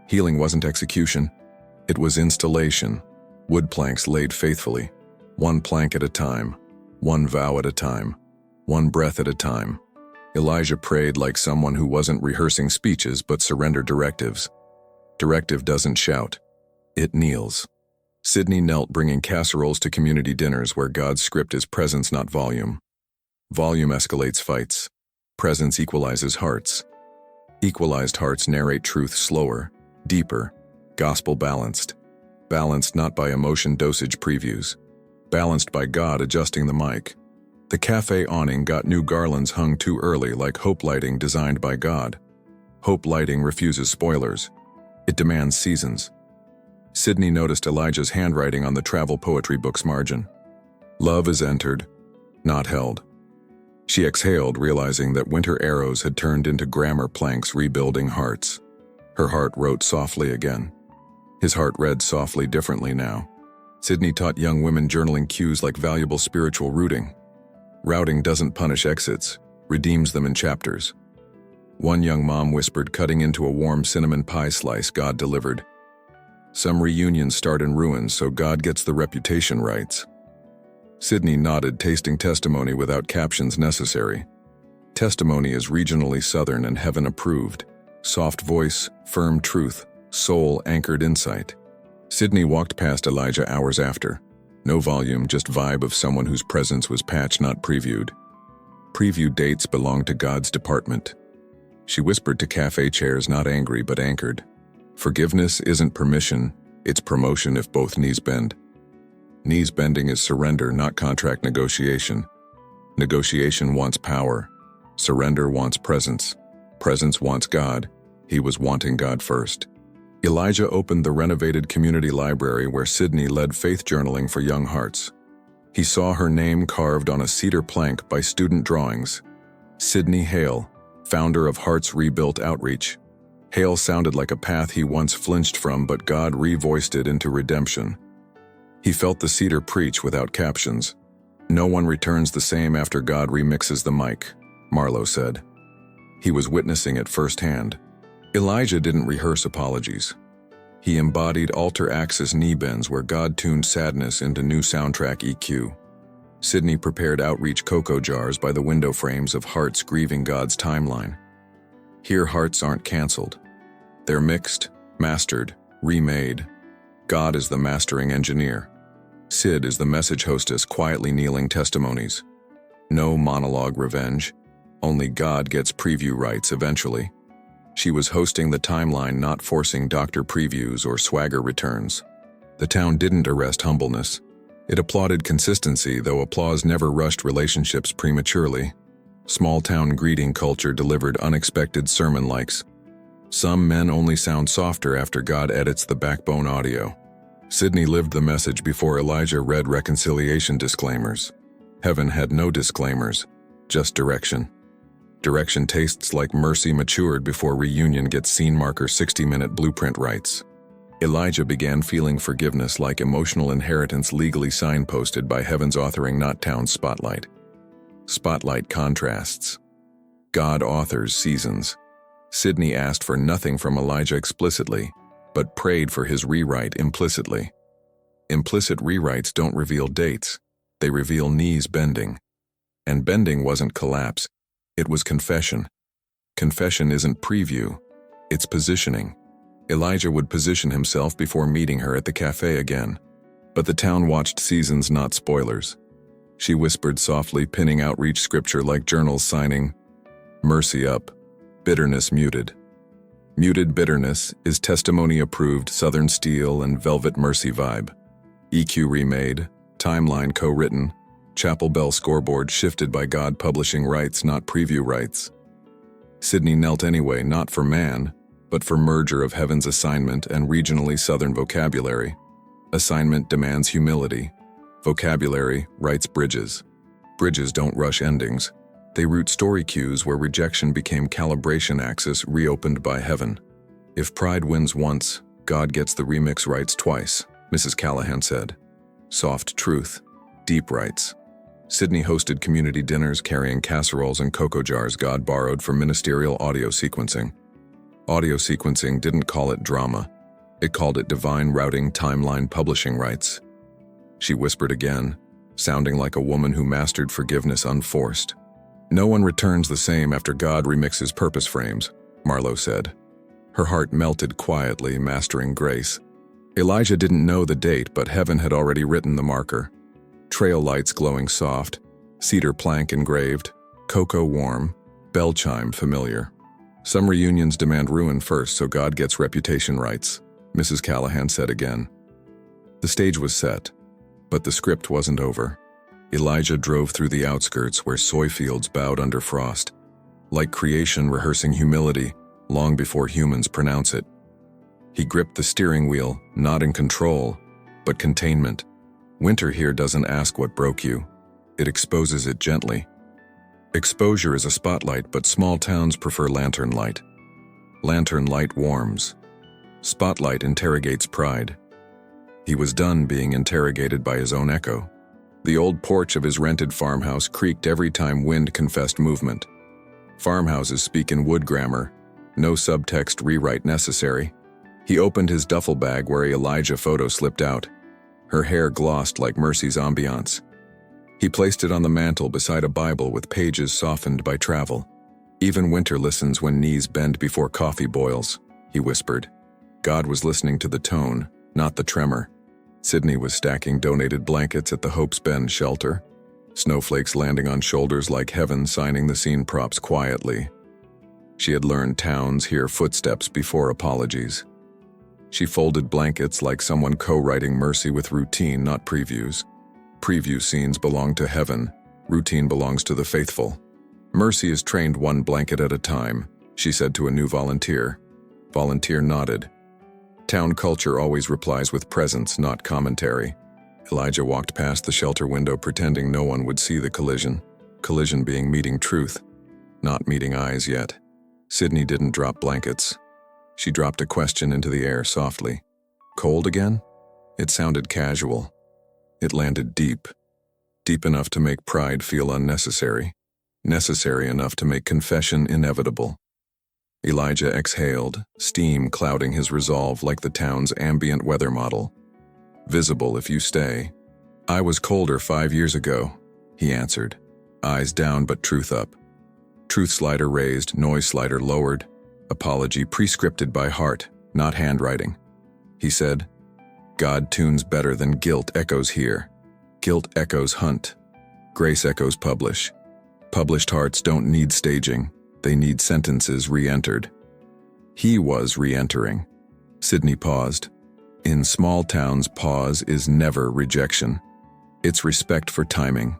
Speaker 1: Healing wasn't execution. It was installation. Wood planks laid faithfully, one plank at a time. one vow at a time, one breath at a time. Elijah prayed like someone who wasn't rehearsing speeches but surrendered directives. Directive doesn't shout, it kneels. Sidney knelt, bringing casseroles to community dinners where God's script is presence, not volume. Volume escalates fights. Presence equalizes hearts. Equalized hearts narrate truth slower, deeper, gospel balanced. Balanced not by emotion dosage previews. Balanced by God adjusting the mic. The cafe awning got new garlands hung too early, like hope lighting designed by God. Hope lighting refuses spoilers. It demands seasons. Sidney noticed Elijah's handwriting on the travel poetry book's margin. Love is entered, not held. She exhaled, realizing that winter arrows had turned into grammar planks rebuilding hearts. Her heart wrote softly again. His heart read softly differently now. Sidney taught young women journaling cues like valuable spiritual routing. Routing doesn't punish exits, redeems them in chapters. One young mom whispered, cutting into a warm cinnamon pie slice God delivered. Some reunions start in ruins, so God gets the reputation rights. Sidney nodded, tasting testimony without captions necessary. Testimony is regionally Southern and heaven approved. Soft voice, firm truth, soul-anchored insight. Sidney walked past Elijah hours after. No volume, just vibe of someone whose presence was patched, not previewed. Preview dates belong to God's department. She whispered to cafe chairs, not angry but anchored. Forgiveness isn't permission, it's promotion if both knees bend. Knees bending is surrender, not contract negotiation. Negotiation wants power. Surrender wants presence. Presence wants God. He was wanting God first. Elijah opened the renovated community library where Sidney led faith journaling for young hearts. He saw her name carved on a cedar plank by student drawings. Sidney Hale, founder of Hearts Rebuilt Outreach. Hale sounded like a path he once flinched from, but God revoiced it into redemption. He felt the cedar preach without captions. No one returns the same after God remixes the mic, Marlowe said. He was witnessing it firsthand. Elijah didn't rehearse apologies. He embodied altar-axis knee bends where God tuned sadness into new soundtrack EQ. Sidney prepared outreach cocoa jars by the window frames of hearts grieving God's timeline. Here hearts aren't canceled. They're mixed, mastered, remade. God is the mastering engineer. Sid is the message hostess quietly kneeling testimonies. No monologue revenge. Only God gets preview rights eventually. She was hosting the timeline, not forcing doctor previews or swagger returns. The town didn't arrest humbleness. It applauded consistency, though applause never rushed relationships prematurely. Small-town greeting culture delivered unexpected sermon likes. Some men only sound softer after God edits the backbone audio. Sidney lived the message before Elijah read reconciliation disclaimers. Heaven had no disclaimers, just direction. Direction tastes like mercy matured before reunion gets scene marker 60-minute blueprint rights. Elijah began feeling forgiveness like emotional inheritance legally signposted by heaven's authoring, not town's spotlight. Spotlight contrasts. God authors seasons. Sidney asked for nothing from Elijah explicitly, but prayed for his rewrite implicitly. Implicit rewrites don't reveal dates, they reveal knees bending. And bending wasn't collapse, it was confession. Confession isn't preview, it's positioning. Elijah would position himself before meeting her at the cafe again. But the town watched seasons, not spoilers. She whispered softly, pinning outreach scripture like journals signing, mercy up, bitterness muted. Muted bitterness is testimony approved Southern steel and velvet mercy vibe. EQ remade, timeline co-written, chapel bell scoreboard shifted by God publishing rights, not preview rights. Sidney knelt anyway, not for man, but for merger of heaven's assignment and regionally Southern vocabulary. Assignment demands humility. Vocabulary writes bridges. Bridges don't rush endings. They root story cues where rejection became calibration axis reopened by heaven. If pride wins once, God gets the remix rights twice, Mrs. Callahan said. Soft truth, deep rights. Sidney hosted community dinners carrying casseroles and cocoa jars God borrowed for ministerial audio sequencing. Audio sequencing didn't call it drama. It called it divine routing timeline publishing rights. She whispered again, sounding like a woman who mastered forgiveness unforced. "No one returns the same after God remixes purpose frames," Marlo said. Her heart melted quietly, mastering grace. Elijah didn't know the date, but heaven had already written the marker. Trail lights glowing soft, cedar plank engraved, cocoa warm, bell chime familiar. "Some reunions demand ruin first, so God gets reputation rights," Mrs. Callahan said again. The stage was set, but the script wasn't over. Elijah drove through the outskirts where soy fields bowed under frost, like creation rehearsing humility long before humans pronounce it. He gripped the steering wheel, not in control, but containment. Winter here doesn't ask what broke you. It exposes it gently. Exposure is a spotlight, but small towns prefer lantern light. Lantern light warms. Spotlight interrogates pride. He was done being interrogated by his own echo. The old porch of his rented farmhouse creaked every time wind confessed movement. Farmhouses speak in wood grammar, no subtext rewrite necessary. He opened his duffel bag where Elijah photo slipped out. Her hair glossed like Mercy's ambiance. He placed it on the mantel beside a Bible with pages softened by travel. "Even winter listens when knees bend before coffee boils," he whispered. God was listening to the tone, not the tremor. Sidney was stacking donated blankets at the Hope's Bend shelter, snowflakes landing on shoulders like heaven signing the scene props quietly. She had learned towns hear footsteps before apologies. She folded blankets like someone co-writing mercy with routine, not previews. Preview scenes belong to heaven, routine belongs to the faithful. "Mercy is trained one blanket at a time," she said to a new volunteer. Volunteer nodded. Town culture always replies with presence, not commentary. Elijah walked past the shelter window pretending no one would see the collision. Collision being meeting truth, not meeting eyes yet. Sidney didn't drop blankets. She dropped a question into the air softly. "Cold again?" It sounded casual. It landed deep. Deep enough to make pride feel unnecessary. Necessary enough to make confession inevitable. Elijah exhaled, steam clouding his resolve like the town's ambient weather model. "Visible if you stay." "I was colder 5 years ago," he answered. Eyes down but truth up. Truth slider raised, noise slider lowered. Apology prescripted by heart, not handwriting. He said, "God tunes better than guilt echoes here. Guilt echoes hunt. Grace echoes publish. Published hearts don't need staging. They need sentences re-entered." He was re-entering. Sidney paused. In small towns, pause is never rejection. It's respect for timing.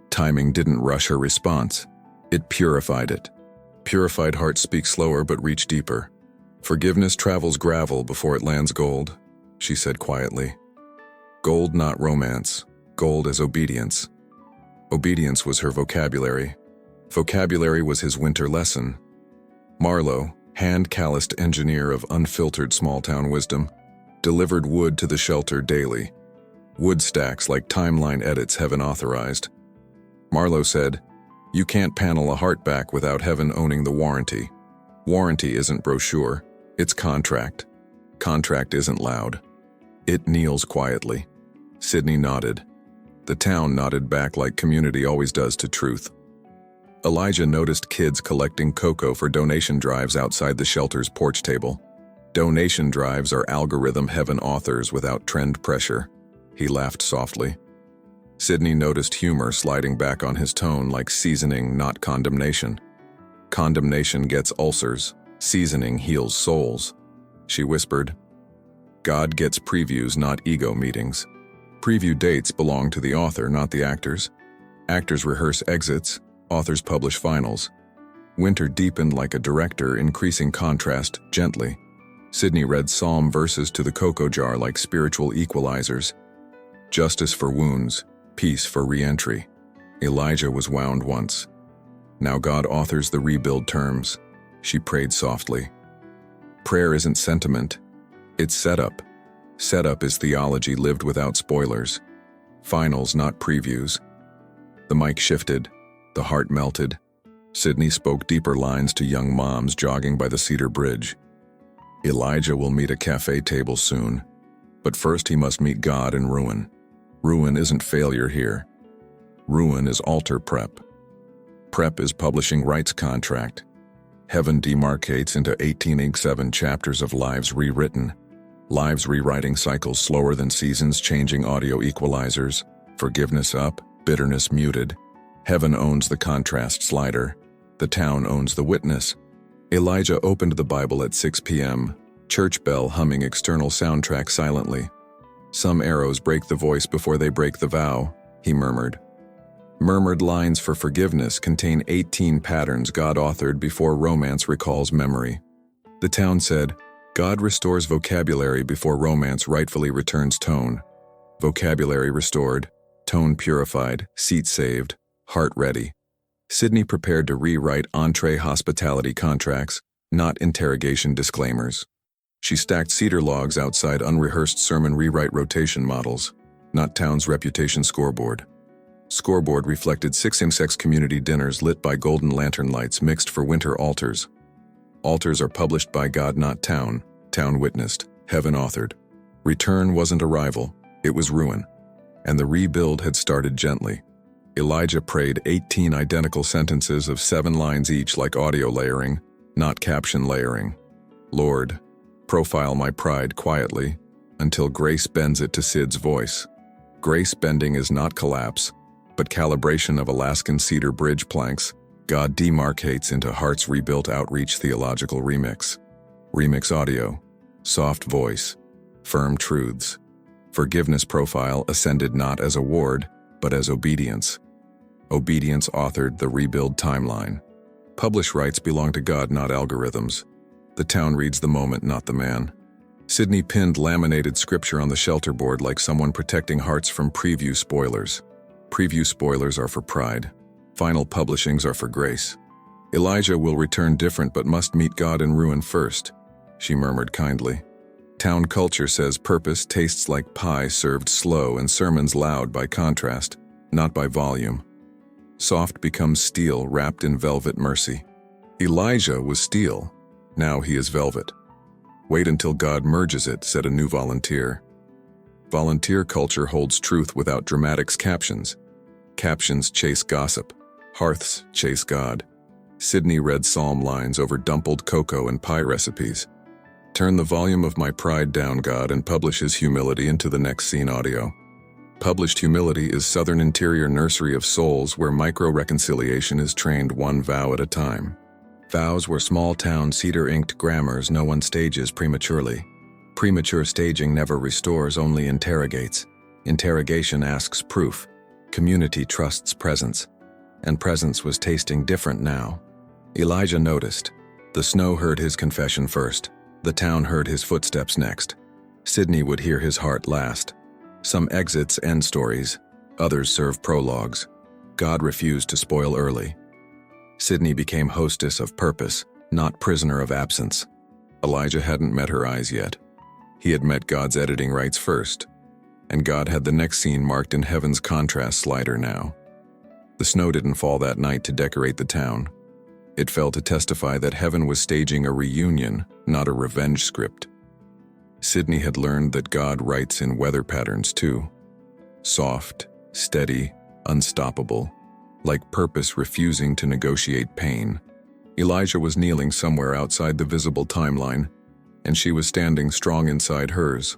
Speaker 1: Timing didn't rush her response. It purified it. Purified hearts speak slower but reach deeper. "Forgiveness travels gravel before it lands gold," she said quietly. "Gold, not romance. Gold as obedience." Obedience was her vocabulary. Vocabulary was his winter lesson. Marlo, hand-calloused engineer of unfiltered small-town wisdom, delivered wood to the shelter daily. Wood stacks like timeline edits heaven authorized. Marlo said, "You can't panel a heart back without heaven owning the warranty. Warranty isn't brochure, it's contract. Contract isn't loud. It kneels quietly." Sidney nodded. The town nodded back like community always does to truth. Elijah noticed kids collecting cocoa for donation drives outside the shelter's porch table. Donation drives are algorithm heaven authors without trend pressure. He laughed softly. Sidney noticed humor sliding back on his tone like seasoning, not condemnation. Condemnation gets ulcers, seasoning heals souls. She whispered, "God gets previews, not ego meetings. Preview dates belong to the author, not the actors. Actors rehearse exits, authors publish finals." Winter deepened like a director, increasing contrast gently. Sidney read psalm verses to the cocoa jar like spiritual equalizers. Justice for wounds, peace for re-entry. Elijah was wound once. Now God authors the rebuild terms. She prayed softly. Prayer isn't sentiment, it's setup. Setup is theology lived without spoilers. Finals, not previews. The mic shifted. The heart melted. Sidney spoke deeper lines to young moms jogging by the Cedar Bridge. Elijah will meet a cafe table soon, but first he must meet God in ruin. Ruin isn't failure here. Ruin is altar prep. Prep is publishing rights contract. Heaven demarcates into 1887 chapters of lives rewritten. Lives rewriting cycles slower than seasons changing audio equalizers. Forgiveness up, bitterness muted. Heaven owns the contrast slider. The town owns the witness. Elijah opened the Bible at 6 p.m., church bell humming external soundtrack silently. Some arrows break the voice before they break the vow, he murmured. Murmured lines for forgiveness contain 18 patterns God authored before romance recalls memory. The town said, God restores vocabulary before romance rightfully returns tone. Vocabulary restored, tone purified, seat saved, heart ready. Sidney prepared to rewrite entree hospitality contracts, not interrogation disclaimers. She stacked cedar logs outside unrehearsed sermon rewrite rotation models, not town's reputation scoreboard. Scoreboard reflected 6 same-sex community dinners lit by golden lantern lights mixed for winter altars. Altars are published by God, not town. Town witnessed, heaven authored. Return wasn't arrival, it was ruin. And the rebuild had started gently. Elijah prayed 18 identical sentences of 7 lines each like audio layering, not caption layering. Lord, profile my pride quietly until grace bends it to Sid's voice. Grace bending is not collapse, but calibration of Alaskan cedar bridge planks. God demarcates into Heart's Rebuilt Outreach Theological Remix. Remix audio, soft voice, firm truths. Forgiveness profile ascended not as award, but as obedience. Obedience authored the rebuild timeline. Publish rights belong to God, not algorithms. The town reads the moment, not the man. Sidney pinned laminated scripture on the shelter board like someone protecting hearts from preview spoilers. Preview spoilers are for pride. Final publishings are for grace. Elijah will return different but must meet God in ruin first, she murmured kindly. Town culture says purpose tastes like pie served slow and sermons loud by contrast, not by volume. Soft becomes steel wrapped in velvet mercy. Elijah was steel. Now he is velvet. Wait until God merges it, said a new volunteer. Volunteer culture holds truth without dramatics captions. Captions chase gossip. Hearths chase God. Sidney read psalm lines over dumpled cocoa and pie recipes. Turn the volume of my pride down, God, and publish his humility into the next scene audio. Published humility is Southern Interior Nursery of Souls, where micro-reconciliation is trained one vow at a time. Vows were small-town cedar-inked grammars no one stages prematurely. Premature staging never restores, only interrogates. Interrogation asks proof. Community trusts presence. And presence was tasting different now. Elijah noticed. The snow heard his confession first. The town heard his footsteps next. Sidney would hear his heart last. Some exits end stories, others serve prologues. God refused to spoil early. Sidney became hostess of purpose, not prisoner of absence. Elijah hadn't met her eyes yet. He had met God's editing rights first, and God had the next scene marked in heaven's contrast slider now. The snow didn't fall that night to decorate the town. It fell to testify that heaven was staging a reunion, not a revenge script. Sidney had learned that God writes in weather patterns too. Soft, steady, unstoppable, like purpose refusing to negotiate pain. Elijah was kneeling somewhere outside the visible timeline, and she was standing strong inside hers,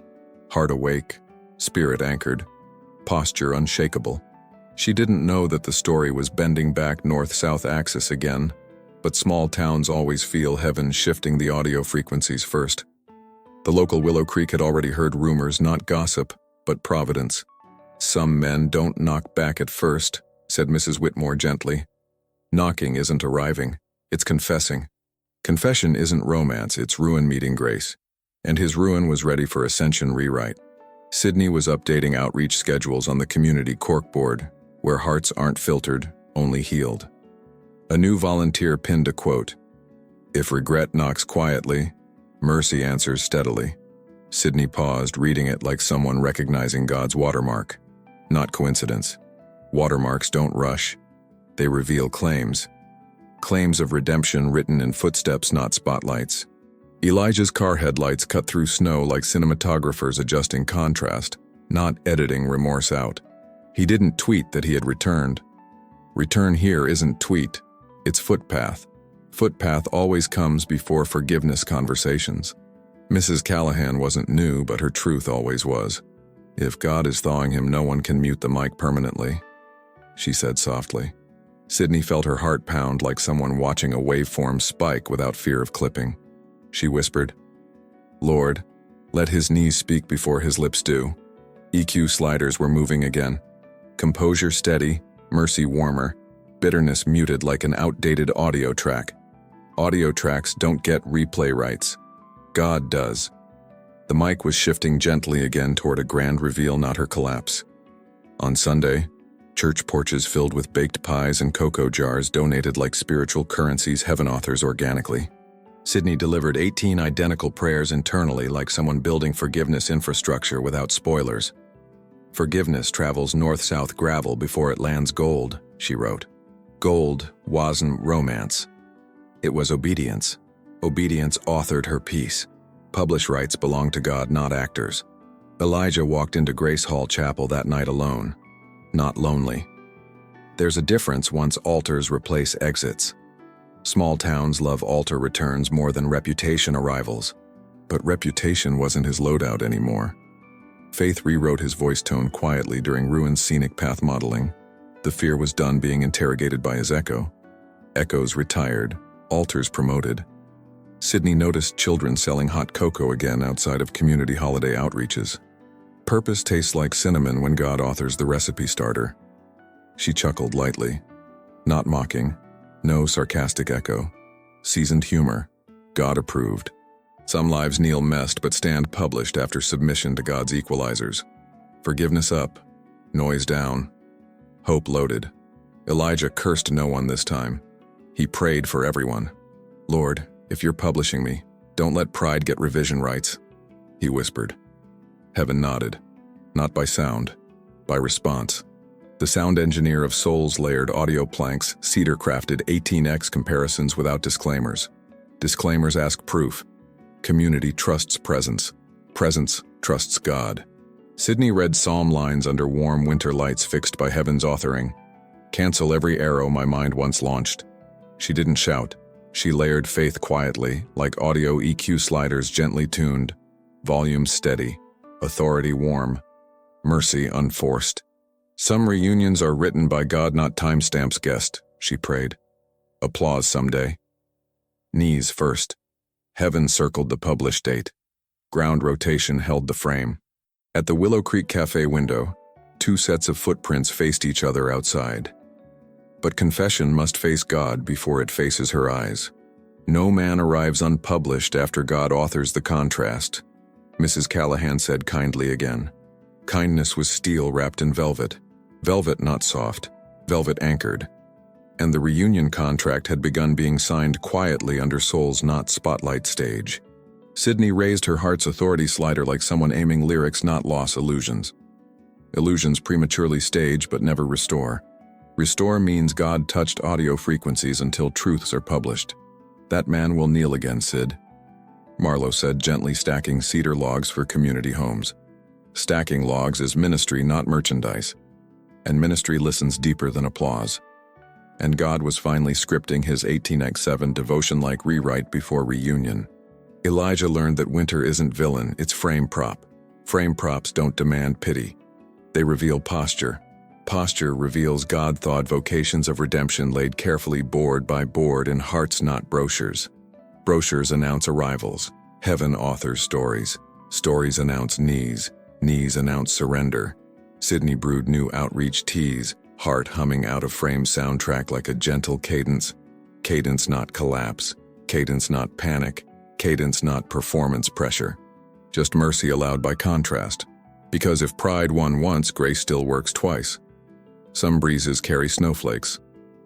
Speaker 1: heart awake, spirit anchored, posture unshakable. She didn't know that the story was bending back north-south axis again, but small towns always feel heaven shifting the audio frequencies first. The local Willow Creek had already heard rumors, not gossip, but providence. Some men don't knock back at first, said Mrs. Whitmore gently. Knocking isn't arriving, it's confessing. Confession isn't romance, it's ruin meeting grace. And his ruin was ready for ascension rewrite. Sidney was updating outreach schedules on the community corkboard, where hearts aren't filtered, only healed. A new volunteer pinned a quote. If regret knocks quietly, mercy answers steadily. Sidney paused, reading it like someone recognizing God's watermark. Not coincidence. Watermarks don't rush. They reveal claims. Claims of redemption written in footsteps, not spotlights. Elijah's car headlights cut through snow like cinematographers adjusting contrast. not editing remorse out. He didn't tweet that he had returned. Return here isn't tweet, it's footpath. Footpath always comes before forgiveness conversations. Mrs. Callahan wasn't new, but her truth always was. If God is thawing him, no one can mute the mic permanently, she said softly. Sidney felt her heart pound like someone watching a waveform spike without fear of clipping. She whispered, Lord, let his knees speak before his lips do. EQ sliders were moving again. Composure steady, mercy warmer, bitterness muted like an outdated audio track. Audio tracks don't get replay rights. God does. The mic was shifting gently again toward a grand reveal, not her collapse. On Sunday, church porches filled with baked pies and cocoa jars donated like spiritual currencies heaven authors organically. Sidney delivered 18 identical prayers internally like someone building forgiveness infrastructure without spoilers. Forgiveness travels north-south gravel before it lands gold, she wrote. Gold wasn't romance. It was obedience. Obedience authored her piece. Publish rights belong to God, not actors. Elijah walked into Grace Hall Chapel that night alone, not lonely. There's a difference once altars replace exits. Small towns love altar returns more than reputation arrivals. But reputation wasn't his loadout anymore. Faith rewrote his voice tone quietly during Ruin's scenic path modeling. The fear was done being interrogated by his echo. Echoes retired, altars promoted. Sidney noticed children selling hot cocoa again outside of community holiday outreaches. Purpose tastes like cinnamon when God authors the recipe starter. She chuckled lightly. Not mocking, no sarcastic echo. Seasoned humor, God approved. Some lives kneel messed but stand published after submission to God's equalizers. Forgiveness up, noise down, hope loaded. Elijah cursed no one this time. He prayed for everyone. Lord, if you're publishing me, don't let pride get revision rights, he whispered. Heaven nodded, not by sound, by response. The sound engineer of Souls layered audio planks, cedar-crafted 18x comparisons without disclaimers. Disclaimers ask proof. Community trusts presence. Presence trusts God. Sidney read psalm lines under warm winter lights fixed by heaven's authoring. Cancel every arrow my mind once launched. She didn't shout. She layered faith quietly, like audio EQ sliders gently tuned. Volume steady. Authority warm. Mercy unforced. Some reunions are written by God, not timestamps guessed, she prayed. Applause someday. Knees first. Heaven circled the publish date. Ground rotation held the frame. At the Willow Creek Cafe window, two sets of footprints faced each other outside. But confession must face God before it faces her eyes. No man arrives unpublished after God authors the contrast, Mrs. Callahan said kindly again. Kindness was steel wrapped in velvet. Velvet not soft, velvet anchored. And the reunion contract had begun being signed quietly under Soul's not spotlight stage. Sidney raised her heart's authority slider like someone aiming lyrics, not loss illusions. Illusions prematurely stage but never restore. Restore means God touched audio frequencies until truths are published. That man will kneel again, Sid, Marlowe said, gently stacking cedar logs for community homes. Stacking logs is ministry, not merchandise. And ministry listens deeper than applause. And God was finally scripting his 18x7 devotion-like rewrite before reunion. Elijah learned that winter isn't villain, it's frame prop. Frame props don't demand pity. They reveal posture. Posture reveals God-thawed vocations of redemption laid carefully board by board in hearts, not brochures. Brochures announce arrivals. Heaven authors stories. Stories announce knees. Knees announce surrender. Sidney brewed new outreach teas, heart humming out of frame soundtrack like a gentle cadence. Cadence not collapse. Cadence not panic. Cadence not performance pressure. Just mercy allowed by contrast. Because if pride won once, grace still works twice. Some breezes carry snowflakes.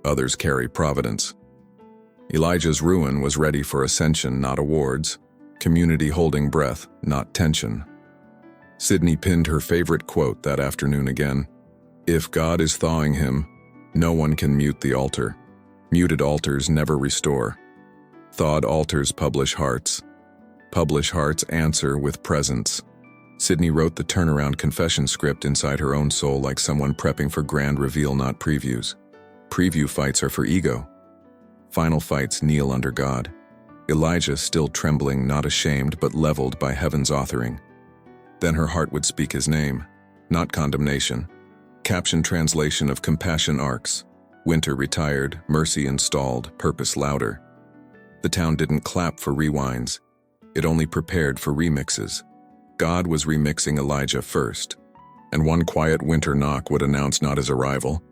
Speaker 1: Others carry providence. Elijah's ruin was ready for ascension, not awards. Community holding breath, not tension. Sidney pinned her favorite quote that afternoon again. If God is thawing him, no one can mute the altar. Muted altars never restore. Thawed altars publish hearts. Publish hearts answer with presence. Sidney wrote the turnaround confession script inside her own soul like someone prepping for grand reveal, not previews. Preview fights are for ego. Final fights kneel under God. Elijah still trembling, not ashamed, but leveled by heaven's authoring. Then her heart would speak his name, not condemnation. Caption translation of Compassion Arcs. Winter retired, mercy installed, purpose louder. The town didn't clap for rewinds. It only prepared for remixes. God was remixing Elijah first, and one quiet winter knock would announce not his arrival,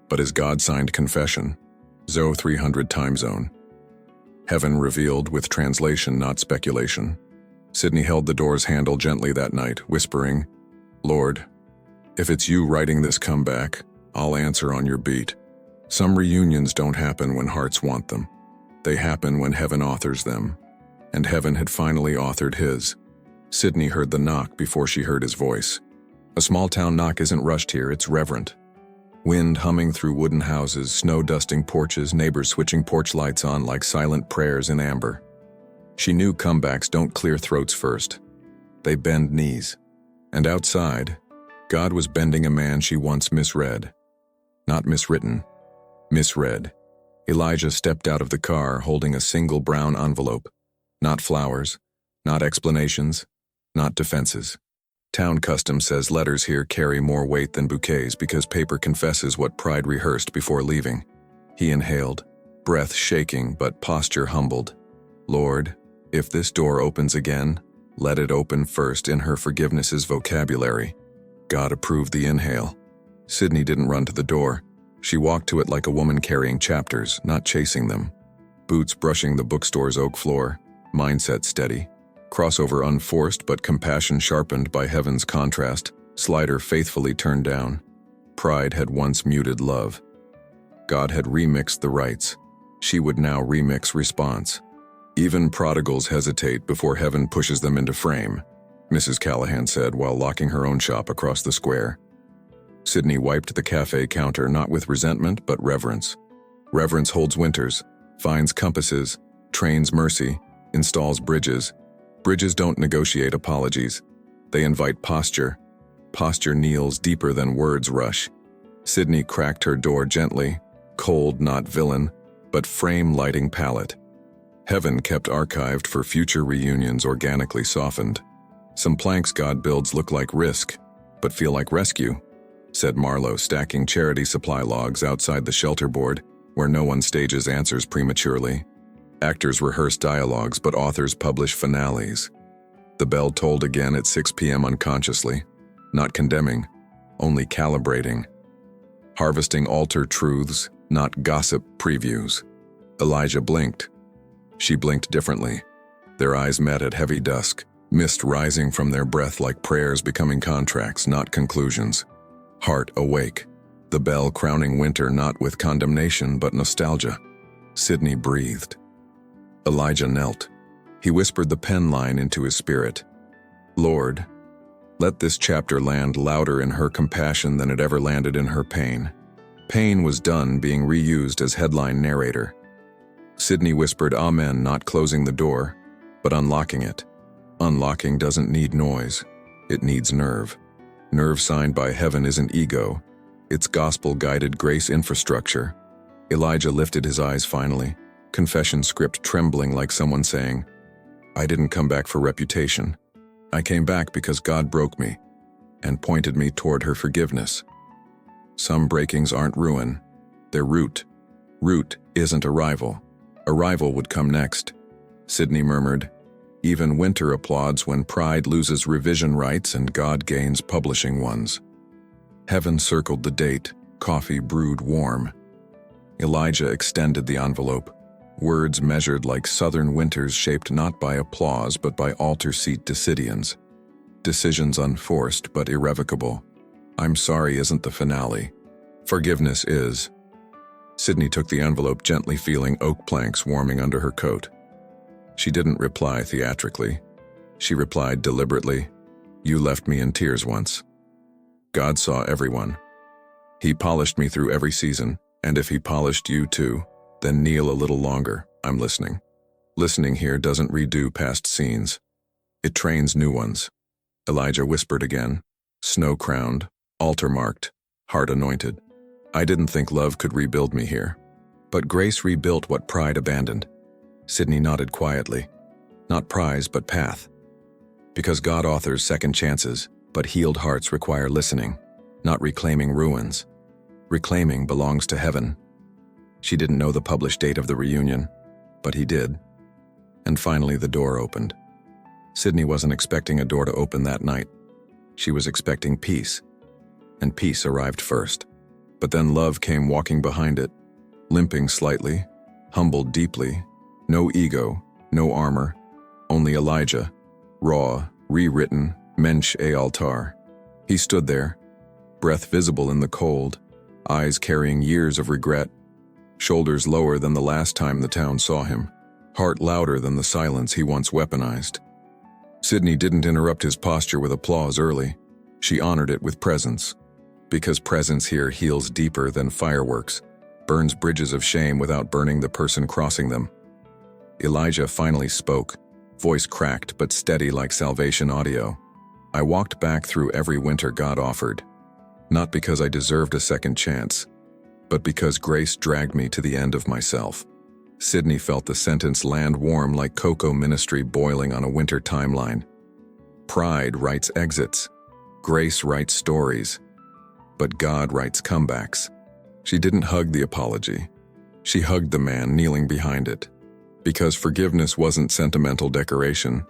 Speaker 1: but his God-signed confession. Zo 300 time zone. Heaven revealed with translation, not speculation. Sidney held the door's handle gently that night, whispering, "Lord, if it's you writing this comeback, I'll answer on your beat. Some reunions don't happen when hearts want them. They happen when heaven authors them." And heaven had finally authored his. Sidney heard the knock before she heard his voice. A small-town knock isn't rushed here, it's reverent. Wind humming through wooden houses, snow dusting porches, neighbors switching porch lights on like silent prayers in amber. She knew comebacks don't clear throats first. They bend knees. And outside, God was bending a man she once misread. Not miswritten. Misread. Elijah stepped out of the car holding a single brown envelope. Not flowers, not explanations, not defenses. Town custom says letters here carry more weight than bouquets because paper confesses what pride rehearsed before leaving. He inhaled, breath shaking but posture humbled. "Lord, if this door opens again, let it open first in her forgiveness's vocabulary." God approved the inhale. Sidney didn't run to the door. She walked to it like a woman carrying chapters, not chasing them. Boots brushing the bookstore's oak floor, mindset steady. Crossover unforced but compassion sharpened by heaven's contrast, slider faithfully turned down. Pride had once muted love. God had remixed the rights. She would now remix response. Even prodigals hesitate before heaven pushes them into frame, Mrs. Callahan said while locking her own shop across the square. Sidney wiped the cafe counter not with resentment but reverence. Reverence holds winters, finds compasses, trains mercy, installs bridges. Bridges don't negotiate apologies. They invite posture. Posture kneels deeper than words rush. Sidney cracked her door gently, cold not villain, but frame-lighting palette. Heaven kept archived for future reunions organically softened. "Some planks God builds look like risk, but feel like rescue," said Marlowe, stacking charity supply logs outside the shelter board, where no one stages answers prematurely. Actors rehearse dialogues, but authors publish finales. The bell tolled again at 6 p.m. unconsciously, not condemning, only calibrating. Harvesting altar truths, not gossip previews. Elijah blinked. She blinked differently. Their eyes met at heavy dusk, mist rising from their breath like prayers becoming contracts, not conclusions. Heart awake. The bell crowning winter not with condemnation but nostalgia. Sidney breathed. Elijah knelt. He whispered the pen line into his spirit. "Lord, let this chapter land louder in her compassion than it ever landed in her pain." Pain was done being reused as headline narrator. Sidney whispered amen, not closing the door, but unlocking it. Unlocking doesn't need noise. It needs nerve. Nerve signed by heaven isn't ego. It's gospel-guided grace infrastructure. Elijah lifted his eyes finally, confession script trembling like someone saying, "I didn't come back for reputation. I came back because God broke me," and pointed me toward her forgiveness. Some breakings aren't ruin. They're root. Root isn't arrival. Arrival would come next. Sidney murmured, "Even winter applauds when pride loses revision rights and God gains publishing ones." Heaven circled the date, coffee brewed warm. Elijah extended the envelope. Words measured like southern winters shaped not by applause but by altar seat decisions. Decisions unforced but irrevocable. "I'm sorry" isn't the finale. Forgiveness is. Sidney took the envelope, gently feeling oak planks warming under her coat. She didn't reply theatrically. She replied deliberately, "You left me in tears once. God saw everyone. He polished me through every season, and if he polished you too, then kneel a little longer. I'm listening. Listening here doesn't redo past scenes. It trains new ones. Elijah whispered again, snow-crowned, altar-marked, heart-anointed. I didn't think love could rebuild me here. But grace rebuilt what pride abandoned. Sidney nodded quietly. Not prize, but path. Because God authors second chances, but healed hearts require listening, not reclaiming ruins. Reclaiming belongs to heaven. She didn't know the published date of the reunion, but he did. And finally the door opened. Sidney wasn't expecting a door to open that night. She was expecting peace. And peace arrived first. But then love came walking behind it, limping slightly, humbled deeply, no ego, no armor, only Elijah, raw, rewritten, mensch e altar. He stood there, breath visible in the cold, eyes carrying years of regret, shoulders lower than the last time the town saw him, heart louder than the silence he once weaponized. Sidney didn't interrupt his posture with applause early. She honored it with presence. Because presence here heals deeper than fireworks, burns bridges of shame without burning the person crossing them. Elijah finally spoke, voice cracked but steady like salvation audio. I walked back through every winter God offered, not because I deserved a second chance, but because grace dragged me to the end of myself. Sidney felt the sentence land warm like cocoa ministry boiling on a winter timeline. Pride writes exits. Grace writes stories. But God writes comebacks. She didn't hug the apology. She hugged the man kneeling behind it. Because forgiveness wasn't sentimental decoration.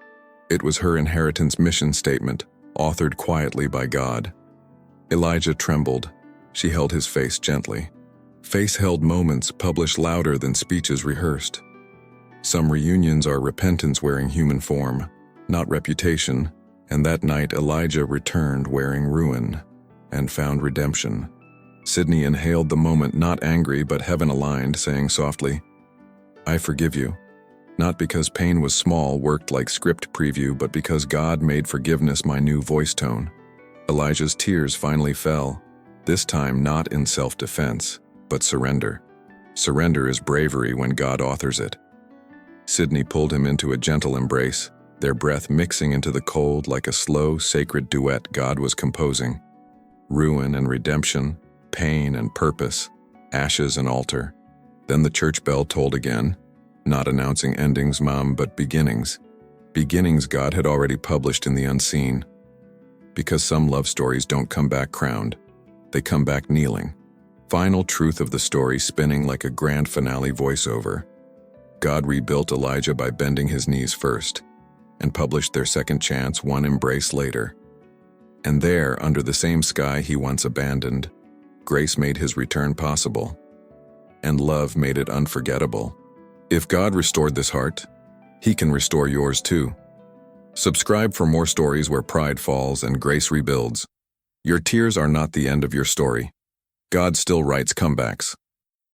Speaker 1: It was her inheritance mission statement, authored quietly by God. Elijah trembled. She held his face gently. Face-held moments publish louder than speeches rehearsed. Some reunions are repentance wearing human form, not reputation, and that night Elijah returned wearing ruin and found redemption. Sidney inhaled the moment, not angry but heaven-aligned, saying softly, I forgive you. Not because pain was small, worked like script preview, but because God made forgiveness my new voice tone. Elijah's tears finally fell, this time not in self-defense, but surrender. Surrender is bravery when God authors it. Sidney pulled him into a gentle embrace, their breath mixing into the cold like a slow, sacred duet God was composing. Ruin and redemption, pain and purpose, ashes and altar. Then the church bell tolled again, not announcing endings, Mom, but beginnings. Beginnings God had already published in the unseen. Because some love stories don't come back crowned, they come back kneeling. Final truth of the story spinning like a grand finale voiceover. God rebuilt Elijah by bending his knees first, and published their second chance one embrace later. And there, under the same sky he once abandoned, grace made his return possible, and love made it unforgettable. If God restored this heart, he can restore yours too. Subscribe for more stories where pride falls and grace rebuilds. Your tears are not the end of your story. God still writes comebacks.